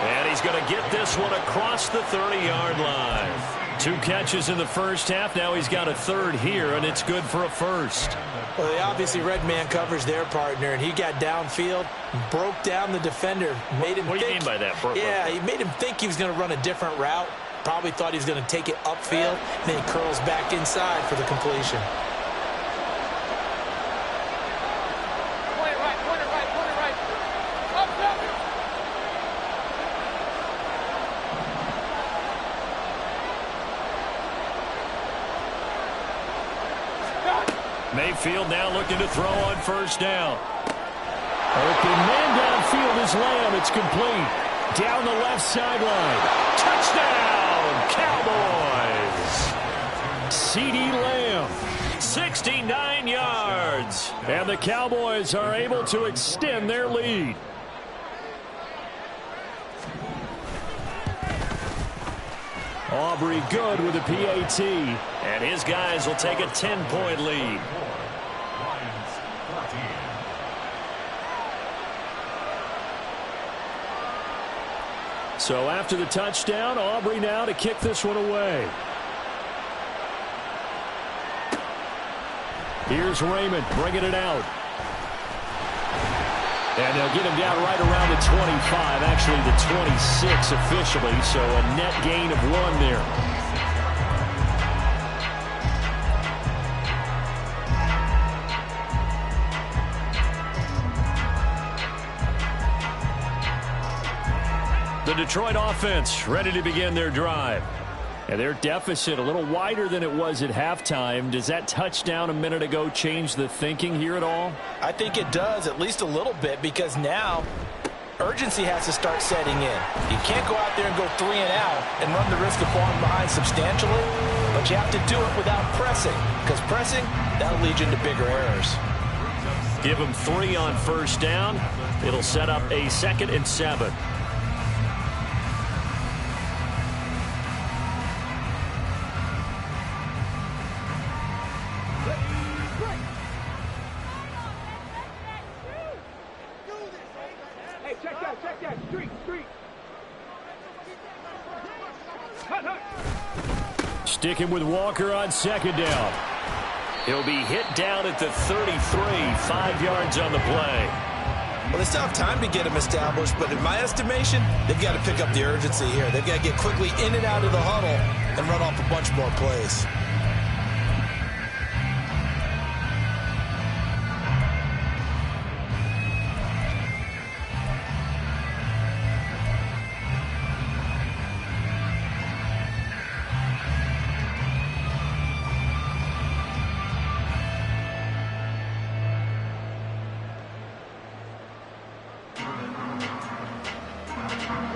And he's going to get this one across the 30-yard line. 2 catches in the first half. Now he's got a third here, and it's good for a first. Well, they obviously red man covers their partner, and he got downfield, broke down the defender, made him What do you mean by that? Yeah, he made him think he was going to run a different route. Probably thought he was going to take it upfield, and then he curls back inside for the completion. Mayfield now looking to throw on first down. Open man downfield is Lamb. It's complete. Down the left sideline. Touchdown, Cowboys. CD Lamb, 69 yards. And the Cowboys are able to extend their lead. Aubrey good with a PAT. And his guys will take a 10-point lead. So after the touchdown, Aubrey now to kick this one away. Here's Raymond bringing it out. And they'll get him down right around the 25, actually the 26 officially, so a net gain of 1 there. The Detroit offense ready to begin their drive. And their deficit a little wider than it was at halftime. Does that touchdown a minute ago change the thinking here at all? I think it does, at least a little bit, because now urgency has to start setting in. You can't go out there and go 3 and out and run the risk of falling behind substantially, but you have to do it without pressing, because pressing, that'll lead you into bigger errors. Give them 3 on first down. It'll set up a 2nd and 7. Sticking with Walker on second down. He'll be hit down at the 33, 5 yards on the play. Well, they still have time to get him established, but in my estimation, they've got to pick up the urgency here. They've got to get quickly in and out of the huddle and run off a bunch more plays.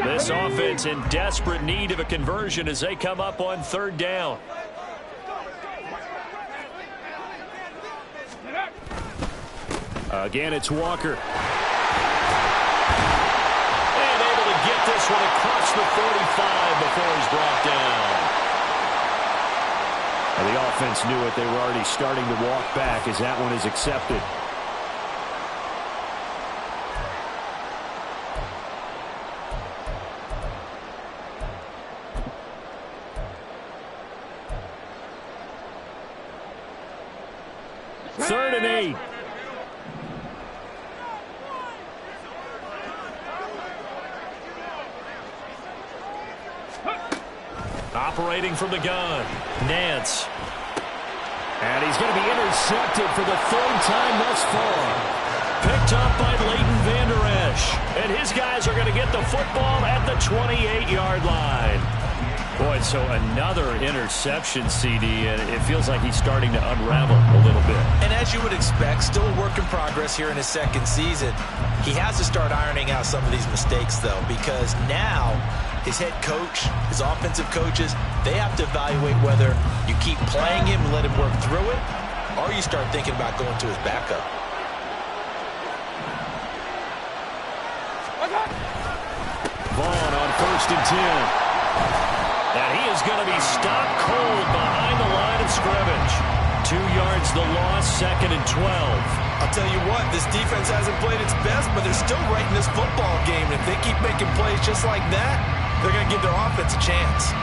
This offense in desperate need of a conversion as they come up on third down. Again, it's Walker. And able to get this one across the 45 before he's brought down. And the offense knew it. They were already starting to walk back as that one is accepted. Third and 8. Operating from the gun, Nance. And he's going to be intercepted for the third time thus far. Picked up by Leighton Vander Esch. And his guys are going to get the football at the 28-yard line. Boy, so another interception, CD, and it feels like he's starting to unravel a little bit. And as you would expect, still a work in progress here in his second season. He has to start ironing out some of these mistakes, though, because now his head coach, his offensive coaches, they have to evaluate whether you keep playing him and let him work through it, or you start thinking about going to his backup. Vaughn on 1st and 10. And he is going to be stopped cold behind the line of scrimmage. 2 yards the loss, 2nd and 12. I'll tell you what, this defense hasn't played its best, but they're still right in this football game. And if they keep making plays just like that, they're going to give their offense a chance.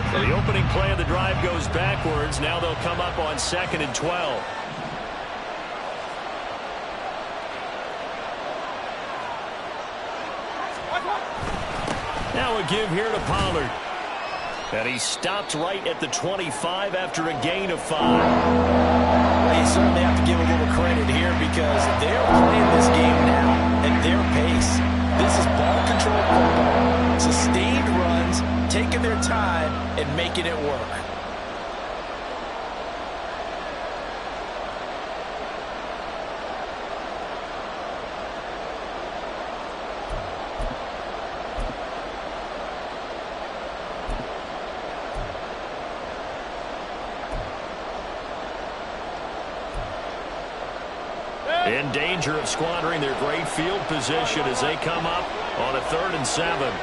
The opening play of the drive goes backwards. Now they'll come up on 2nd and 12. Now a give here to Pollard. And he stopped right at the 25 after a gain of 5. Well, you certainly have to give a little credit here because they're playing this game now at their pace. This is ball control football. Sustained runs, taking their time, and making it work. In danger of squandering their great field position as they come up on a 3rd and 7.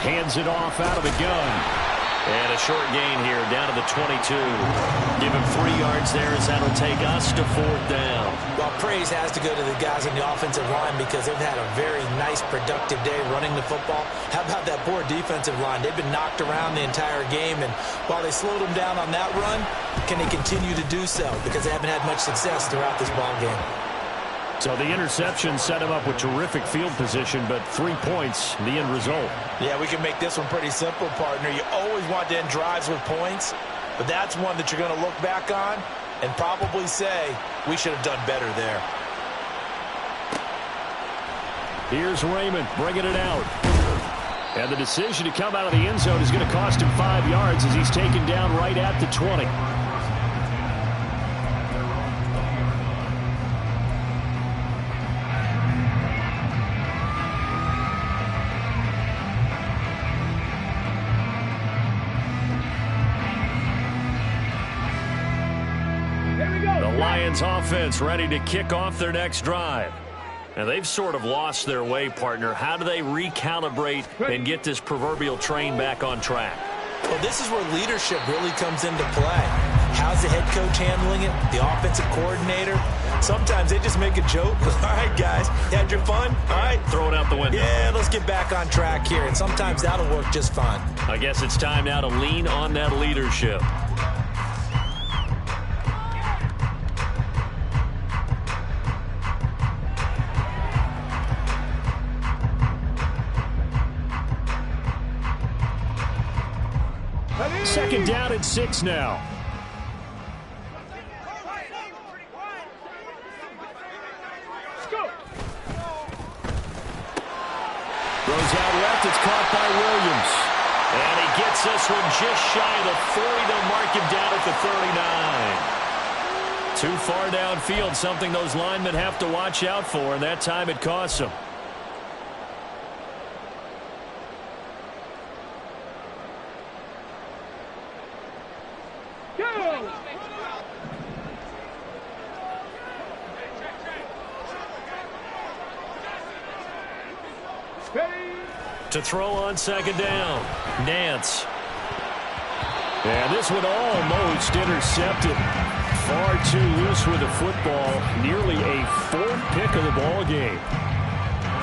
Hands it off out of the gun. And a short gain here down to the 22. Give him 3 yards there as that'll take us to 4th down. Well, praise has to go to the guys on the offensive line because they've had a very nice, productive day running the football. How about that poor defensive line? They've been knocked around the entire game, and while they slowed them down on that run, can they continue to do so? Because they haven't had much success throughout this ball game. So the interception set him up with terrific field position, but 3 points, the end result. Yeah, we can make this one pretty simple, partner. You always want to end drives with points, but that's one that you're going to look back on and probably say, we should have done better there. Here's Raymond bringing it out. And the decision to come out of the end zone is going to cost him 5 yards as he's taken down right at the 20. Lions offense ready to kick off their next drive. And they've sort of lost their way, partner. How do they recalibrate and get this proverbial train back on track? Well, this is where leadership really comes into play. How's the head coach handling it? The offensive coordinator? Sometimes they just make a joke. All right, guys, you had your fun? All right. Throw it out the window. Yeah, let's get back on track here. And sometimes that'll work just fine. I guess it's time now to lean on that leadership. Second down and 6 now. Throws out left. It's caught by Williams. And he gets this one just shy of the 40. They'll mark him down at the 39. Too far downfield, something those linemen have to watch out for, and that time it costs them. To throw on second down. Nance. And this one almost intercepted. Far too loose with the football. Nearly a fourth pick of the ball game.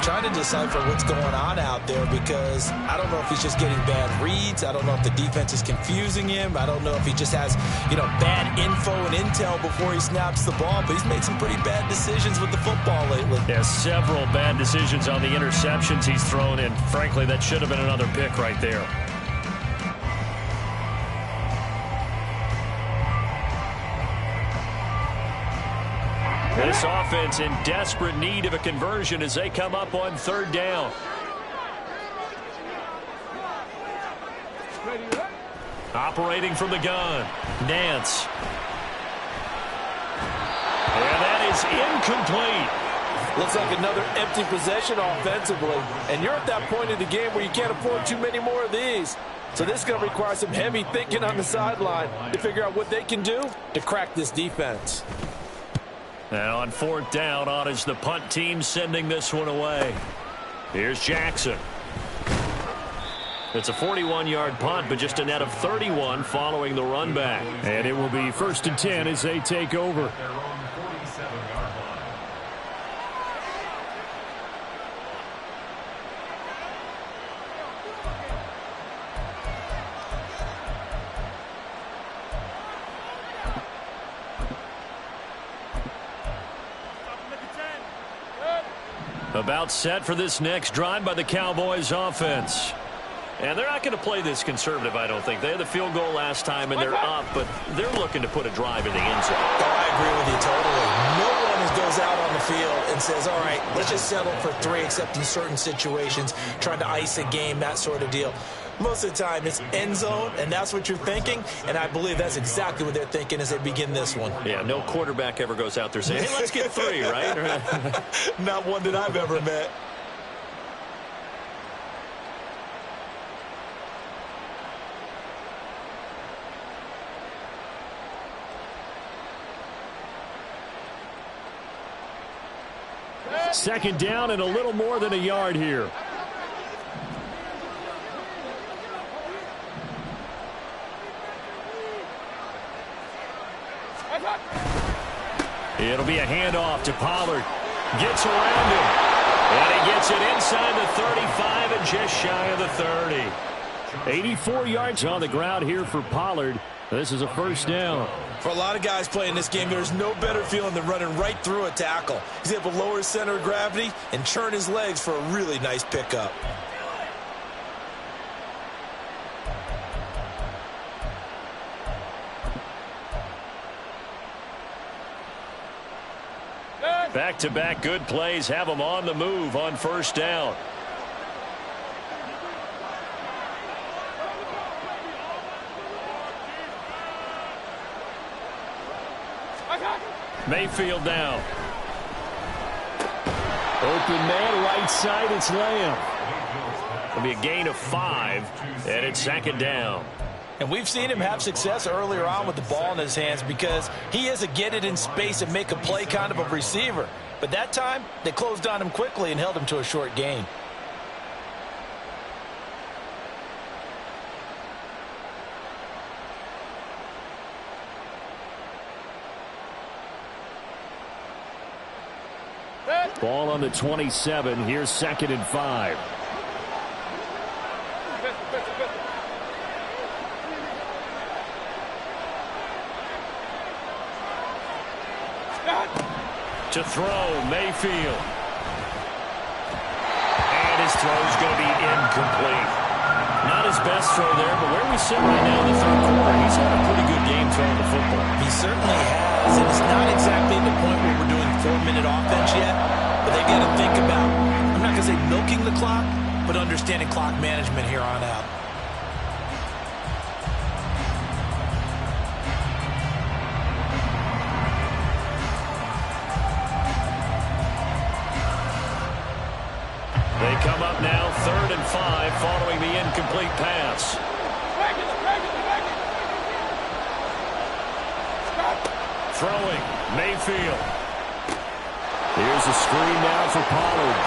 Trying to decipher what's going on out there because I don't know if he's just getting bad reads. I don't know if the defense is confusing him. I don't know if he just has, bad info and intel before he snaps the ball. But he's made some pretty bad decisions with the football lately. Yeah, several bad decisions on the interceptions he's thrown in. Frankly, that should have been another pick right there. This offense in desperate need of a conversion as they come up on third down. Operating from the gun, Nance. And that is incomplete. Looks like another empty possession offensively. And you're at that point in the game where you can't afford too many more of these. So this is going to require some heavy thinking on the sideline to figure out what they can do to crack this defense. And on fourth down, on is the punt team sending this one away. Here's Jackson. It's a 41-yard punt, but just a net of 31 following the run back. And it will be 1st and 10 as they take over. About set for this next drive by the Cowboys offense. And they're not going to play this conservative, I don't think. They had the field goal last time, and they're up, but they're looking to put a drive in the end zone. Oh, I agree with you totally. No one goes out on the field and says, all right, let's just settle for 3, except in certain situations, trying to ice a game, that sort of deal. Most of the time, it's end zone, and that's what you're thinking, and I believe that's exactly what they're thinking as they begin this one. Yeah, no quarterback ever goes out there saying, hey, let's get 3, right? Not one that I've ever met. Second down and a little more than a yard here. It'll be a handoff to Pollard. Gets around him. And he gets it inside the 35 and just shy of the 30. 84 yards on the ground here for Pollard. This is a first down. For a lot of guys playing this game, there's no better feeling than running right through a tackle. He's able to lower his center of gravity and churn his legs for a really nice pickup. Back-to-back good plays have them on the move on first down. Mayfield now. Open man, right side, it's Lamb. It'll be a gain of 5, and it's second down. And we've seen him have success earlier on with the ball in his hands because he is a get it in space and make a play kind of a receiver. But that time, they closed on him quickly and held him to a short gain. Ball on the 27. Here's 2nd and 5. To throw, Mayfield. And his throw is going to be incomplete. Not his best throw there, but where we sit right now in the third quarter, he's had a pretty good game throwing the football. He certainly has, and it's not exactly at the point where we're doing 4-minute offense yet, but they've got to think about, I'm not going to say milking the clock, but understanding clock management here on out. They come up now 3rd and 5 following the incomplete pass. Throwing, Mayfield. Here's a screen now for Pollard.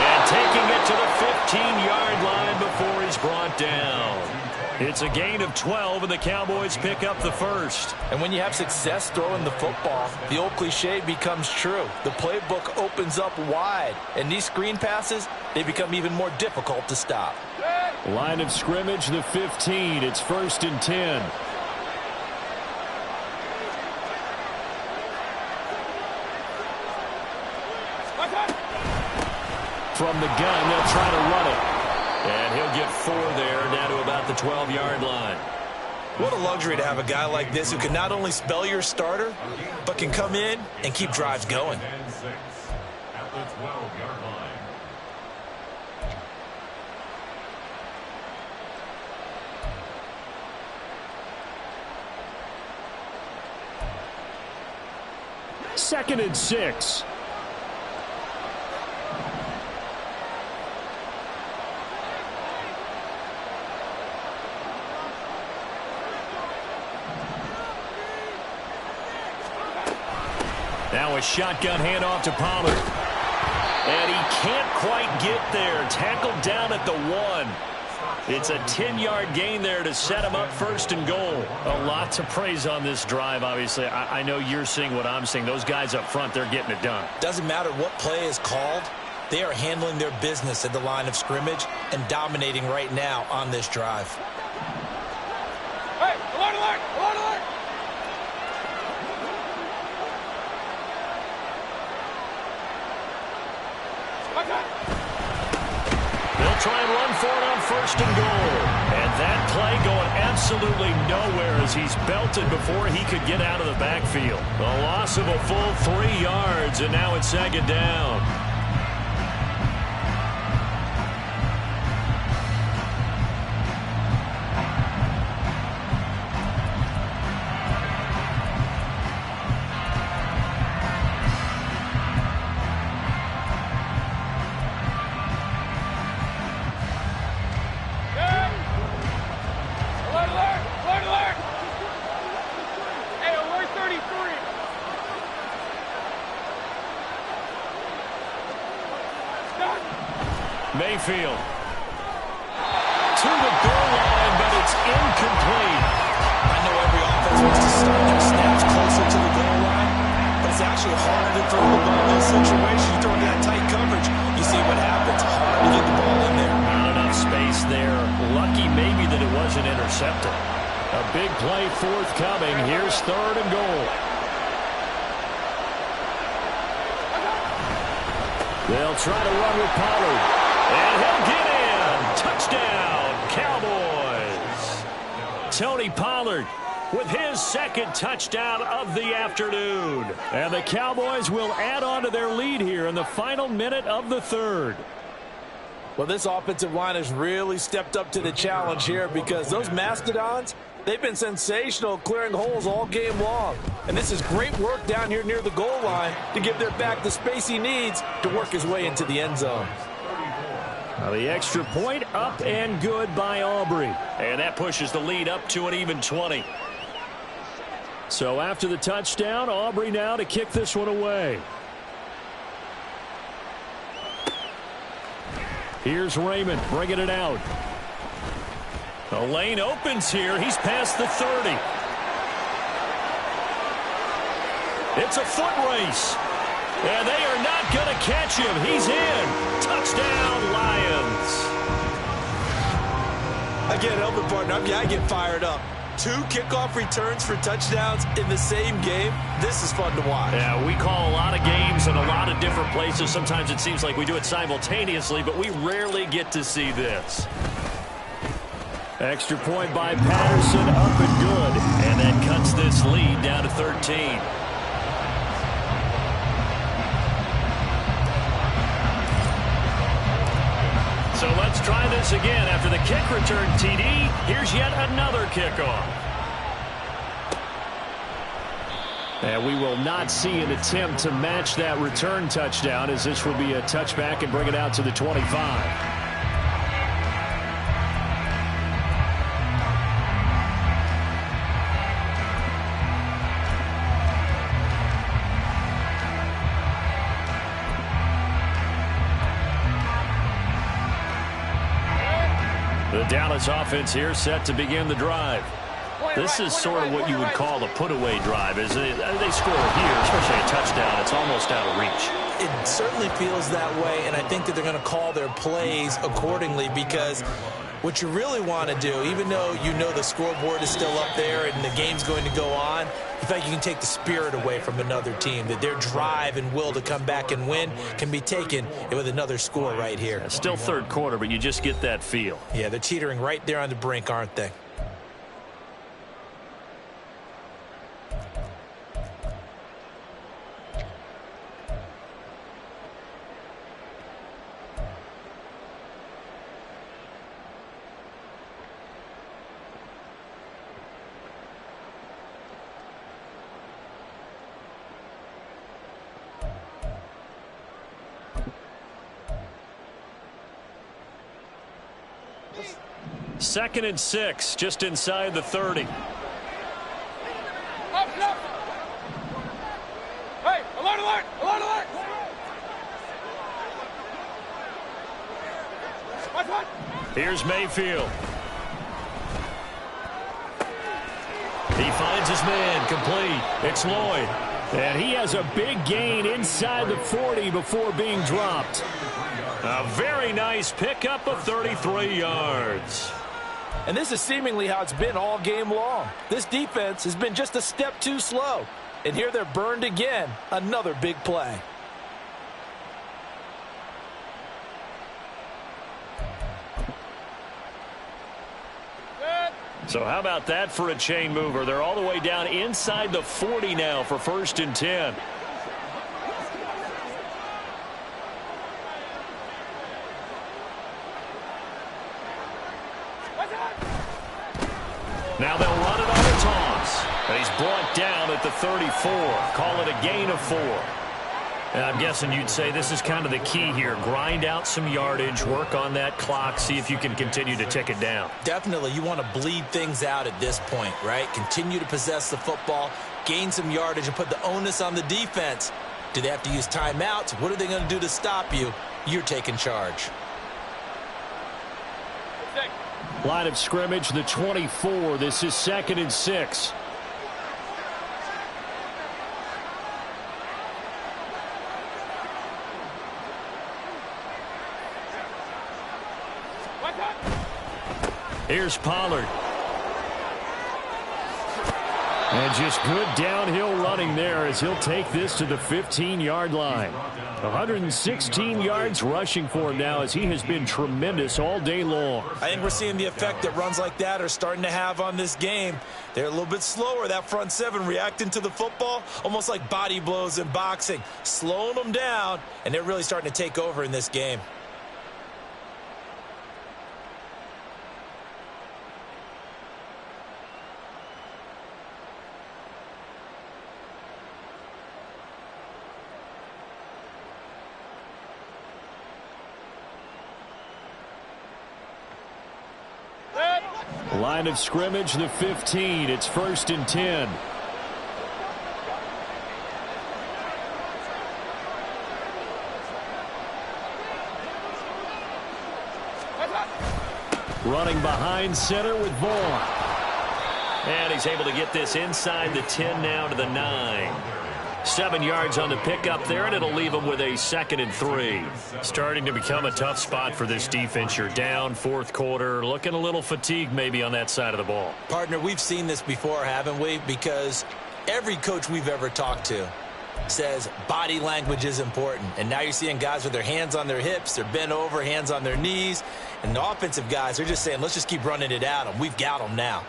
And taking it to the 15-yard line before he's brought down. It's a gain of 12, and the Cowboys pick up the first. And when you have success throwing the football, the old cliche becomes true. The playbook opens up wide, and these screen passes, they become even more difficult to stop. Line of scrimmage, the 15. It's 1st and 10. From the gun, they'll try to run it. And he'll get 4 there, down to about the 12-yard line. What a luxury to have a guy like this who can not only spell your starter, but can come in and keep drives going. At the 12-yard line. Second and 6. Now a shotgun handoff to Pollard. And he can't quite get there. Tackled down at the 1. It's a 10-yard gain there to set him up 1st and goal. A lot to praise on this drive, obviously. I know you're seeing what I'm seeing. Those guys up front, they're getting it done. Doesn't matter what play is called. They are handling their business at the line of scrimmage and dominating right now on this drive. Hey, alert, alert, alert, alert! They'll try and run for it on 1st and goal. And that play going absolutely nowhere as he's belted before he could get out of the backfield. A loss of a full 3 yards, and now it's 2nd down. Mayfield to the goal line, but it's incomplete. I know every offense wants to start their snaps closer to the goal line, but it's actually harder to throw the ball in those situations. You throw into that tight coverage, you see what happens. Hard to get the ball in there. Not enough space there. Lucky maybe that it wasn't intercepted. A big play forthcoming. Here's 3rd and goal. They'll try to run with Pollard. And he'll get in. Touchdown, Cowboys. Tony Pollard with his 2nd touchdown of the afternoon. And the Cowboys will add on to their lead here in the final minute of the 3rd. Well, this offensive line has really stepped up to the challenge here because those Mastodons, they've been sensational clearing holes all game long. And this is great work down here near the goal line to give their back the space he needs to work his way into the end zone. Now the extra point up and good by Aubrey. And that pushes the lead up to an even 20. So after the touchdown, Aubrey now to kick this one away. Here's Raymond bringing it out. The lane opens here. He's past the 30. It's a foot race. And they are not going to catch him. He's in. Touchdown, Lions. I can't help it, partner. I get fired up. 2 kickoff returns for touchdowns in the same game. This is fun to watch. Yeah, we call a lot of games in a lot of different places. Sometimes it seems like we do it simultaneously, but we rarely get to see this. Extra point by Patterson, up and good. And that cuts this lead down to 13. So let's try this again. After the kick return TD, here's yet another kickoff. And we will not see an attempt to match that return touchdown, as this will be a touchback and bring it out to the 25. The Dallas offense here set to begin the drive. This is sort of what you would call a put-away drive. As they score here, especially a touchdown, it's almost out of reach. It certainly feels that way, and I think that they're going to call their plays accordingly, because what you really want to do, even though you know the scoreboard is still up there and the game's going to go on, in fact, you can take the spirit away from another team, that their drive and will to come back and win can be taken with another score right here. Still third quarter, but you just get that feel. Yeah, they're teetering right there on the brink, aren't they? Second and 6, just inside the 30. Hey, alert, alert, alert, alert! Here's Mayfield. He finds his man, complete. It's Lloyd. And he has a big gain inside the 40 before being dropped. A very nice pickup of 33 yards. And this is seemingly how it's been all game long. This defense has been just a step too slow. And here they're burned again. Another big play. So how about that for a chain mover? They're all the way down inside the 40 now for 1st and 10. Now they'll run it on the toss. And he's brought down at the 34. Call it a gain of 4. And I'm guessing you'd say this is kind of the key here. Grind out some yardage, work on that clock, see if you can continue to tick it down. Definitely, you want to bleed things out at this point, right? Continue to possess the football, gain some yardage, and put the onus on the defense. Do they have to use timeouts? What are they going to do to stop you? You're taking charge. Line of scrimmage, the 24. This is 2nd and 6. Here's Pollard. And just good downhill running there as he'll take this to the 15-yard line. 116 yards rushing for him now as he has been tremendous all day long. I think we're seeing the effect that runs like that are starting to have on this game. They're a little bit slower, that front seven, reacting to the football, almost like body blows in boxing, slowing them down, and they're really starting to take over in this game. Line of scrimmage, the 15. It's 1st and 10. Running behind center with Vaughn. And he's able to get this inside the 10 now to the 9. 7 yards on the pickup there, and it'll leave him with a 2nd and 3. Starting to become a tough spot for this defense. You're down 4th quarter, looking a little fatigued maybe on that side of the ball. Partner, we've seen this before, haven't we? Because every coach we've ever talked to says body language is important. And now you're seeing guys with their hands on their hips, they're bent over, hands on their knees. And the offensive guys are just saying, let's just keep running it at them. We've got them now.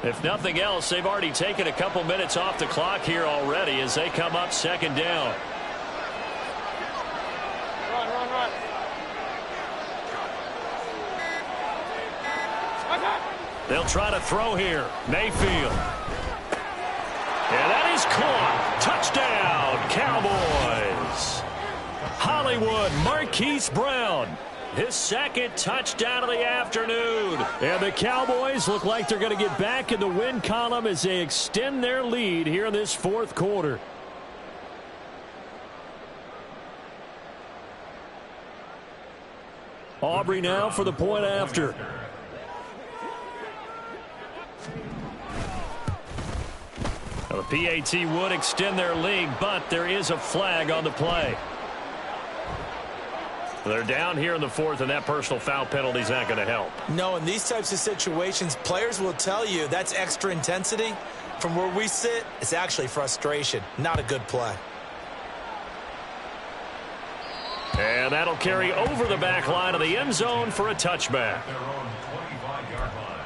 If nothing else, they've already taken a couple minutes off the clock here already as they come up second down. Run. They'll try to throw here. Mayfield. And that is caught. Touchdown, Cowboys. Hollywood Marquise Brown. His second touchdown of the afternoon. And the Cowboys look like they're going to get back in the win column as they extend their lead here in this fourth quarter. Aubrey now for the point after. Now the PAT would extend their lead, but there is a flag on the play. They're down here in the fourth, and that personal foul penalty is not going to help. No, in these types of situations, players will tell you that's extra intensity. From where we sit, it's actually frustration. Not a good play. And that'll carry over the back line of the end zone for a touchback. Their own 25-yard line.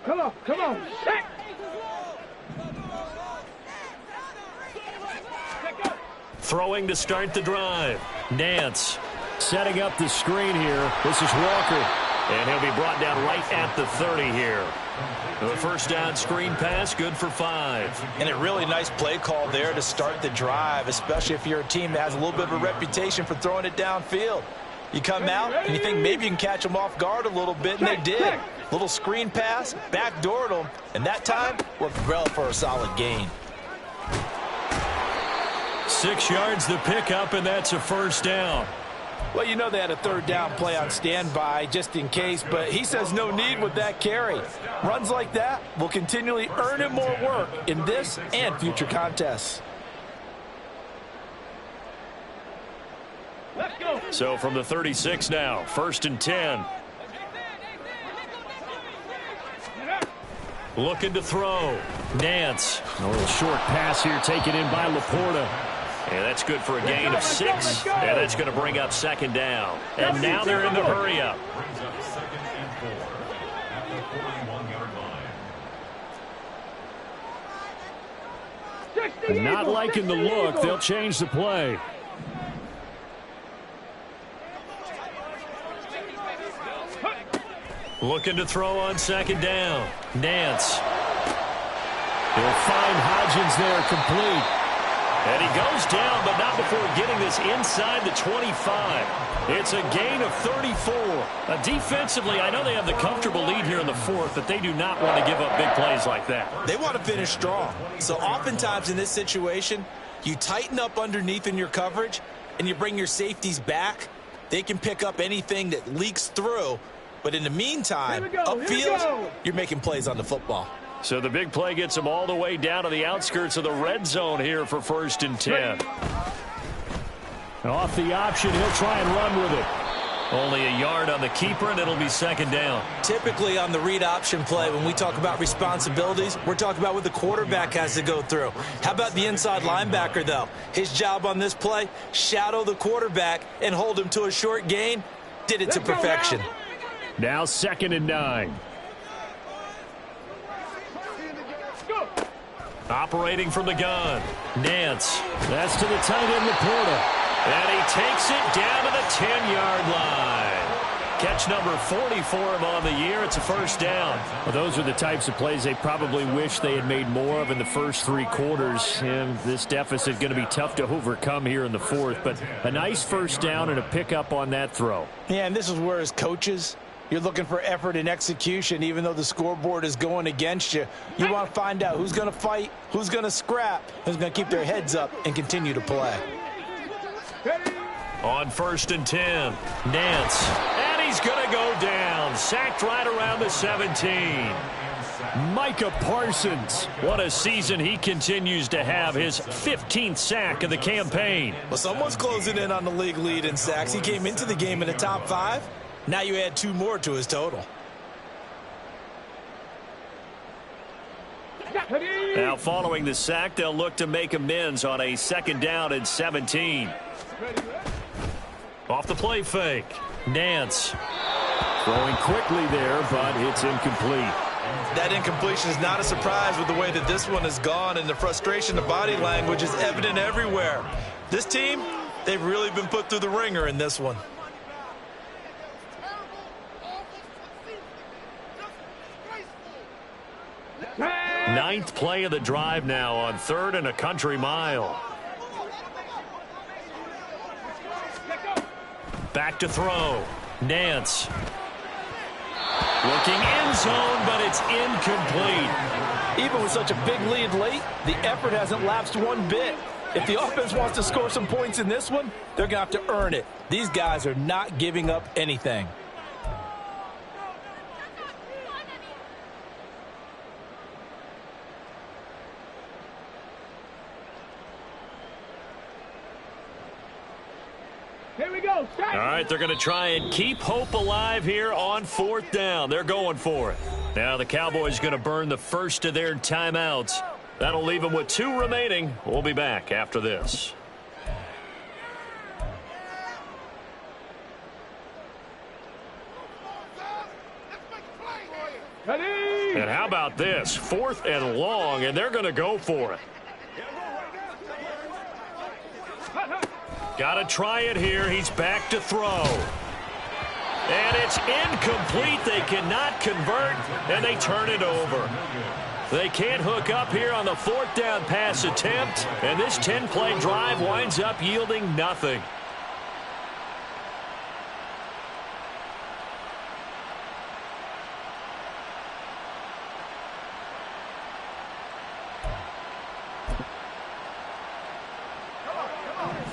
Come on. Check. Throwing to start the drive. Nance setting up the screen here. This is Walker. And he'll be brought down right at the 30 here. The first down screen pass, good for 5. And a really nice play call there to start the drive, especially if you're a team that has a little bit of a reputation for throwing it downfield. You come out and you think maybe you can catch them off guard a little bit, and they did. Little screen pass, backdoored them, and that time worked well for a solid gain. 6 yards the pickup, and that's a first down. Well, you know they had a third down play on standby just in case, but he says no need with that carry. Runs like that will continually earn him more work in this and future contests. So from the 36 now, 1st and 10. Looking to throw. Nance. A little short pass here taken in by Laporta. And that's good for a gain of 6. And that's going to bring up second down. And now they're in the hurry-up. Brings up 2nd and 4 at the 41-yard line. Not liking the look. They'll change the play. Looking to throw on second down. Nance. He'll find Hodgins there, complete. And he goes down, but not before getting this inside the 25. It's a gain of 34. Defensively, I know they have the comfortable lead here in the fourth, but they do not want to give up big plays like that. They want to finish strong. So oftentimes in this situation, you tighten up underneath in your coverage, and you bring your safeties back. They can pick up anything that leaks through. But in the meantime, upfield, you're making plays on the football. So the big play gets them all the way down to the outskirts of the red zone here for 1st and 10. Off the option, he'll try and run with it. Only a yard on the keeper, and it'll be second down. Typically on the read option play, when we talk about responsibilities, we're talking about what the quarterback has to go through. How about the inside linebacker, though? His job on this play, shadow the quarterback and hold him to a short gain. Did it to perfection. Now 2nd and 9. Operating from the gun. Nance. That's to the tight end, Laporta. And he takes it down to the 10-yard line. Catch number 40 for him on the year. It's a first down. Well, those are the types of plays they probably wish they had made more of in the first 3 quarters. And this deficit going to be tough to overcome here in the fourth. But a nice first down and a pickup on that throw. Yeah, and this is where as coaches, you're looking for effort and execution. Even though the scoreboard is going against you, you want to find out who's going to fight, who's going to scrap, who's going to keep their heads up and continue to play. On 1st and 10, Nance. And he's going to go down. Sacked right around the 17. Micah Parsons. What a season he continues to have. His 15th sack of the campaign. Well, someone's closing in on the league lead in sacks. He came into the game in the top 5. Now you add 2 more to his total. Now following the sack, they'll look to make amends on a 2nd down and 17. Off the play fake. Nance. Throwing quickly there, but it's incomplete. That incompletion is not a surprise with the way that this one has gone, and the frustration, the body language is evident everywhere. This team, they've really been put through the ringer in this one. Ninth play of the drive now on 3rd and a country mile. Back to throw. Nance. Looking end zone, but it's incomplete. Even with such a big lead late, the effort hasn't lapsed one bit. If the offense wants to score some points in this one, they're going to have to earn it. These guys are not giving up anything. Here we go. All right, they're going to try and keep hope alive here on 4th down. They're going for it. Now the Cowboys going to burn the first of their timeouts. That'll leave them with 2 remaining. We'll be back after this. Ready? And how about this? 4th and long, and they're going to go for it. Got to try it here. He's back to throw. And it's incomplete. They cannot convert, and they turn it over. They can't hook up here on the 4th down pass attempt, and this 10-play drive winds up yielding nothing.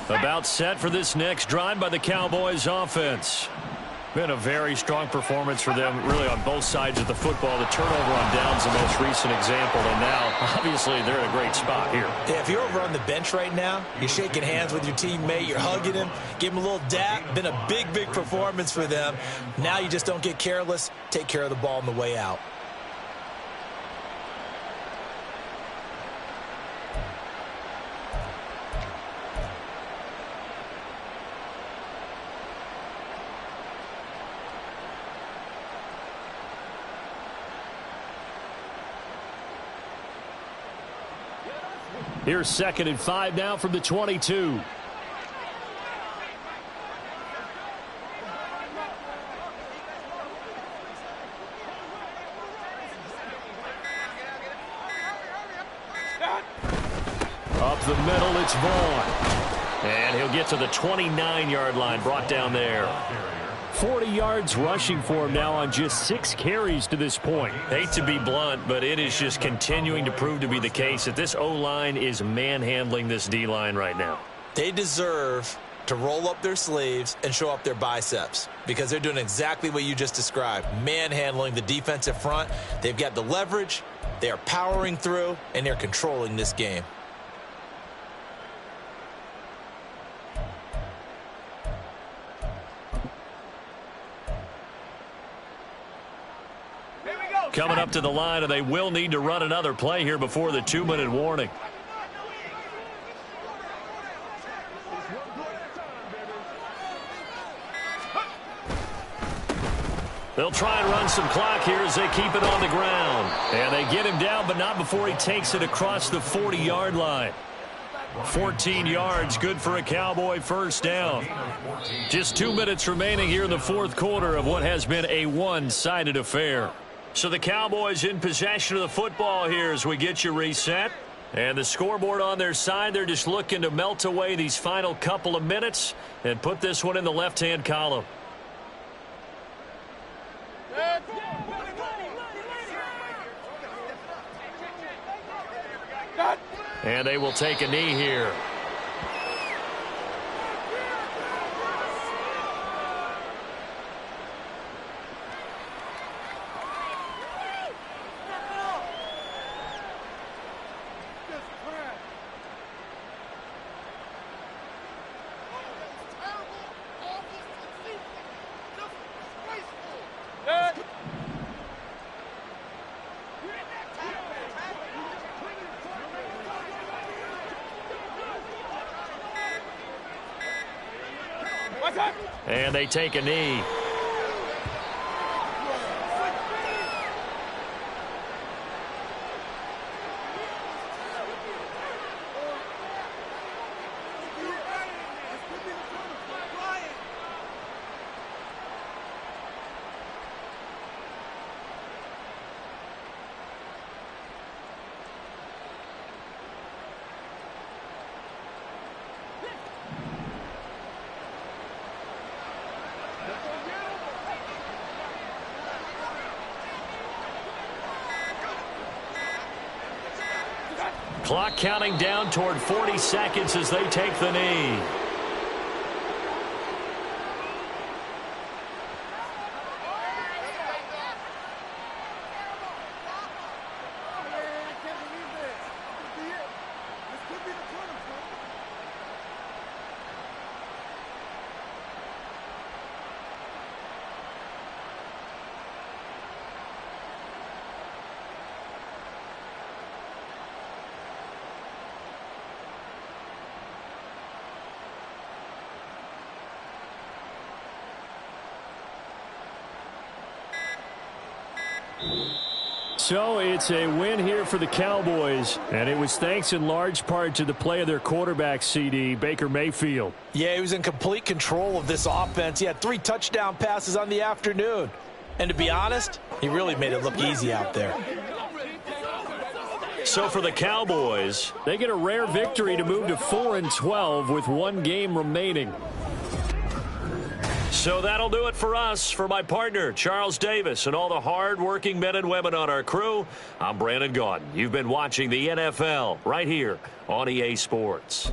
About set for this next drive by the Cowboys offense. Been a very strong performance for them, really, on both sides of the football. The turnover on downs, the most recent example, and now, obviously, they're in a great spot here. Yeah, if you're over on the bench right now, you're shaking hands with your teammate, you're hugging him, give him a little dap. Been a big, big performance for them. Now you just don't get careless. Take care of the ball on the way out. Here's 2nd and 5 now from the 22. Up the middle, it's Vaughn. And he'll get to the 29-yard line, brought down there. 40 yards rushing for him now on just 6 carries to this point. Hate to be blunt, but it is just continuing to prove to be the case that this O-line is manhandling this D-line right now. They deserve to roll up their sleeves and show up their biceps because they're doing exactly what you just described, manhandling the defensive front. They've got the leverage, they are powering through, and they're controlling this game. Coming up to the line, and they will need to run another play here before the 2-minute warning. They'll try and run some clock here as they keep it on the ground. And they get him down, but not before he takes it across the 40-yard line. 14 yards, good for a Cowboy first down. Just 2 minutes remaining here in the 4th quarter of what has been a one-sided affair. So the Cowboys in possession of the football here as we get you reset. And the scoreboard on their side, they're just looking to melt away these final couple of minutes and put this one in the left-hand column. And they will take a knee here. And they take a knee. Clock counting down toward 40 seconds as they take the knee. So it's a win here for the Cowboys, and it was thanks in large part to the play of their quarterback, CD, Baker Mayfield. Yeah, he was in complete control of this offense. He had 3 touchdown passes on the afternoon. And to be honest, he really made it look easy out there. So for the Cowboys, they get a rare victory to move to 4-12 with 1 game remaining. So that'll do it for us. For my partner, Charles Davis, and all the hard-working men and women on our crew, I'm Brandon Gaudin. You've been watching the NFL right here on EA Sports.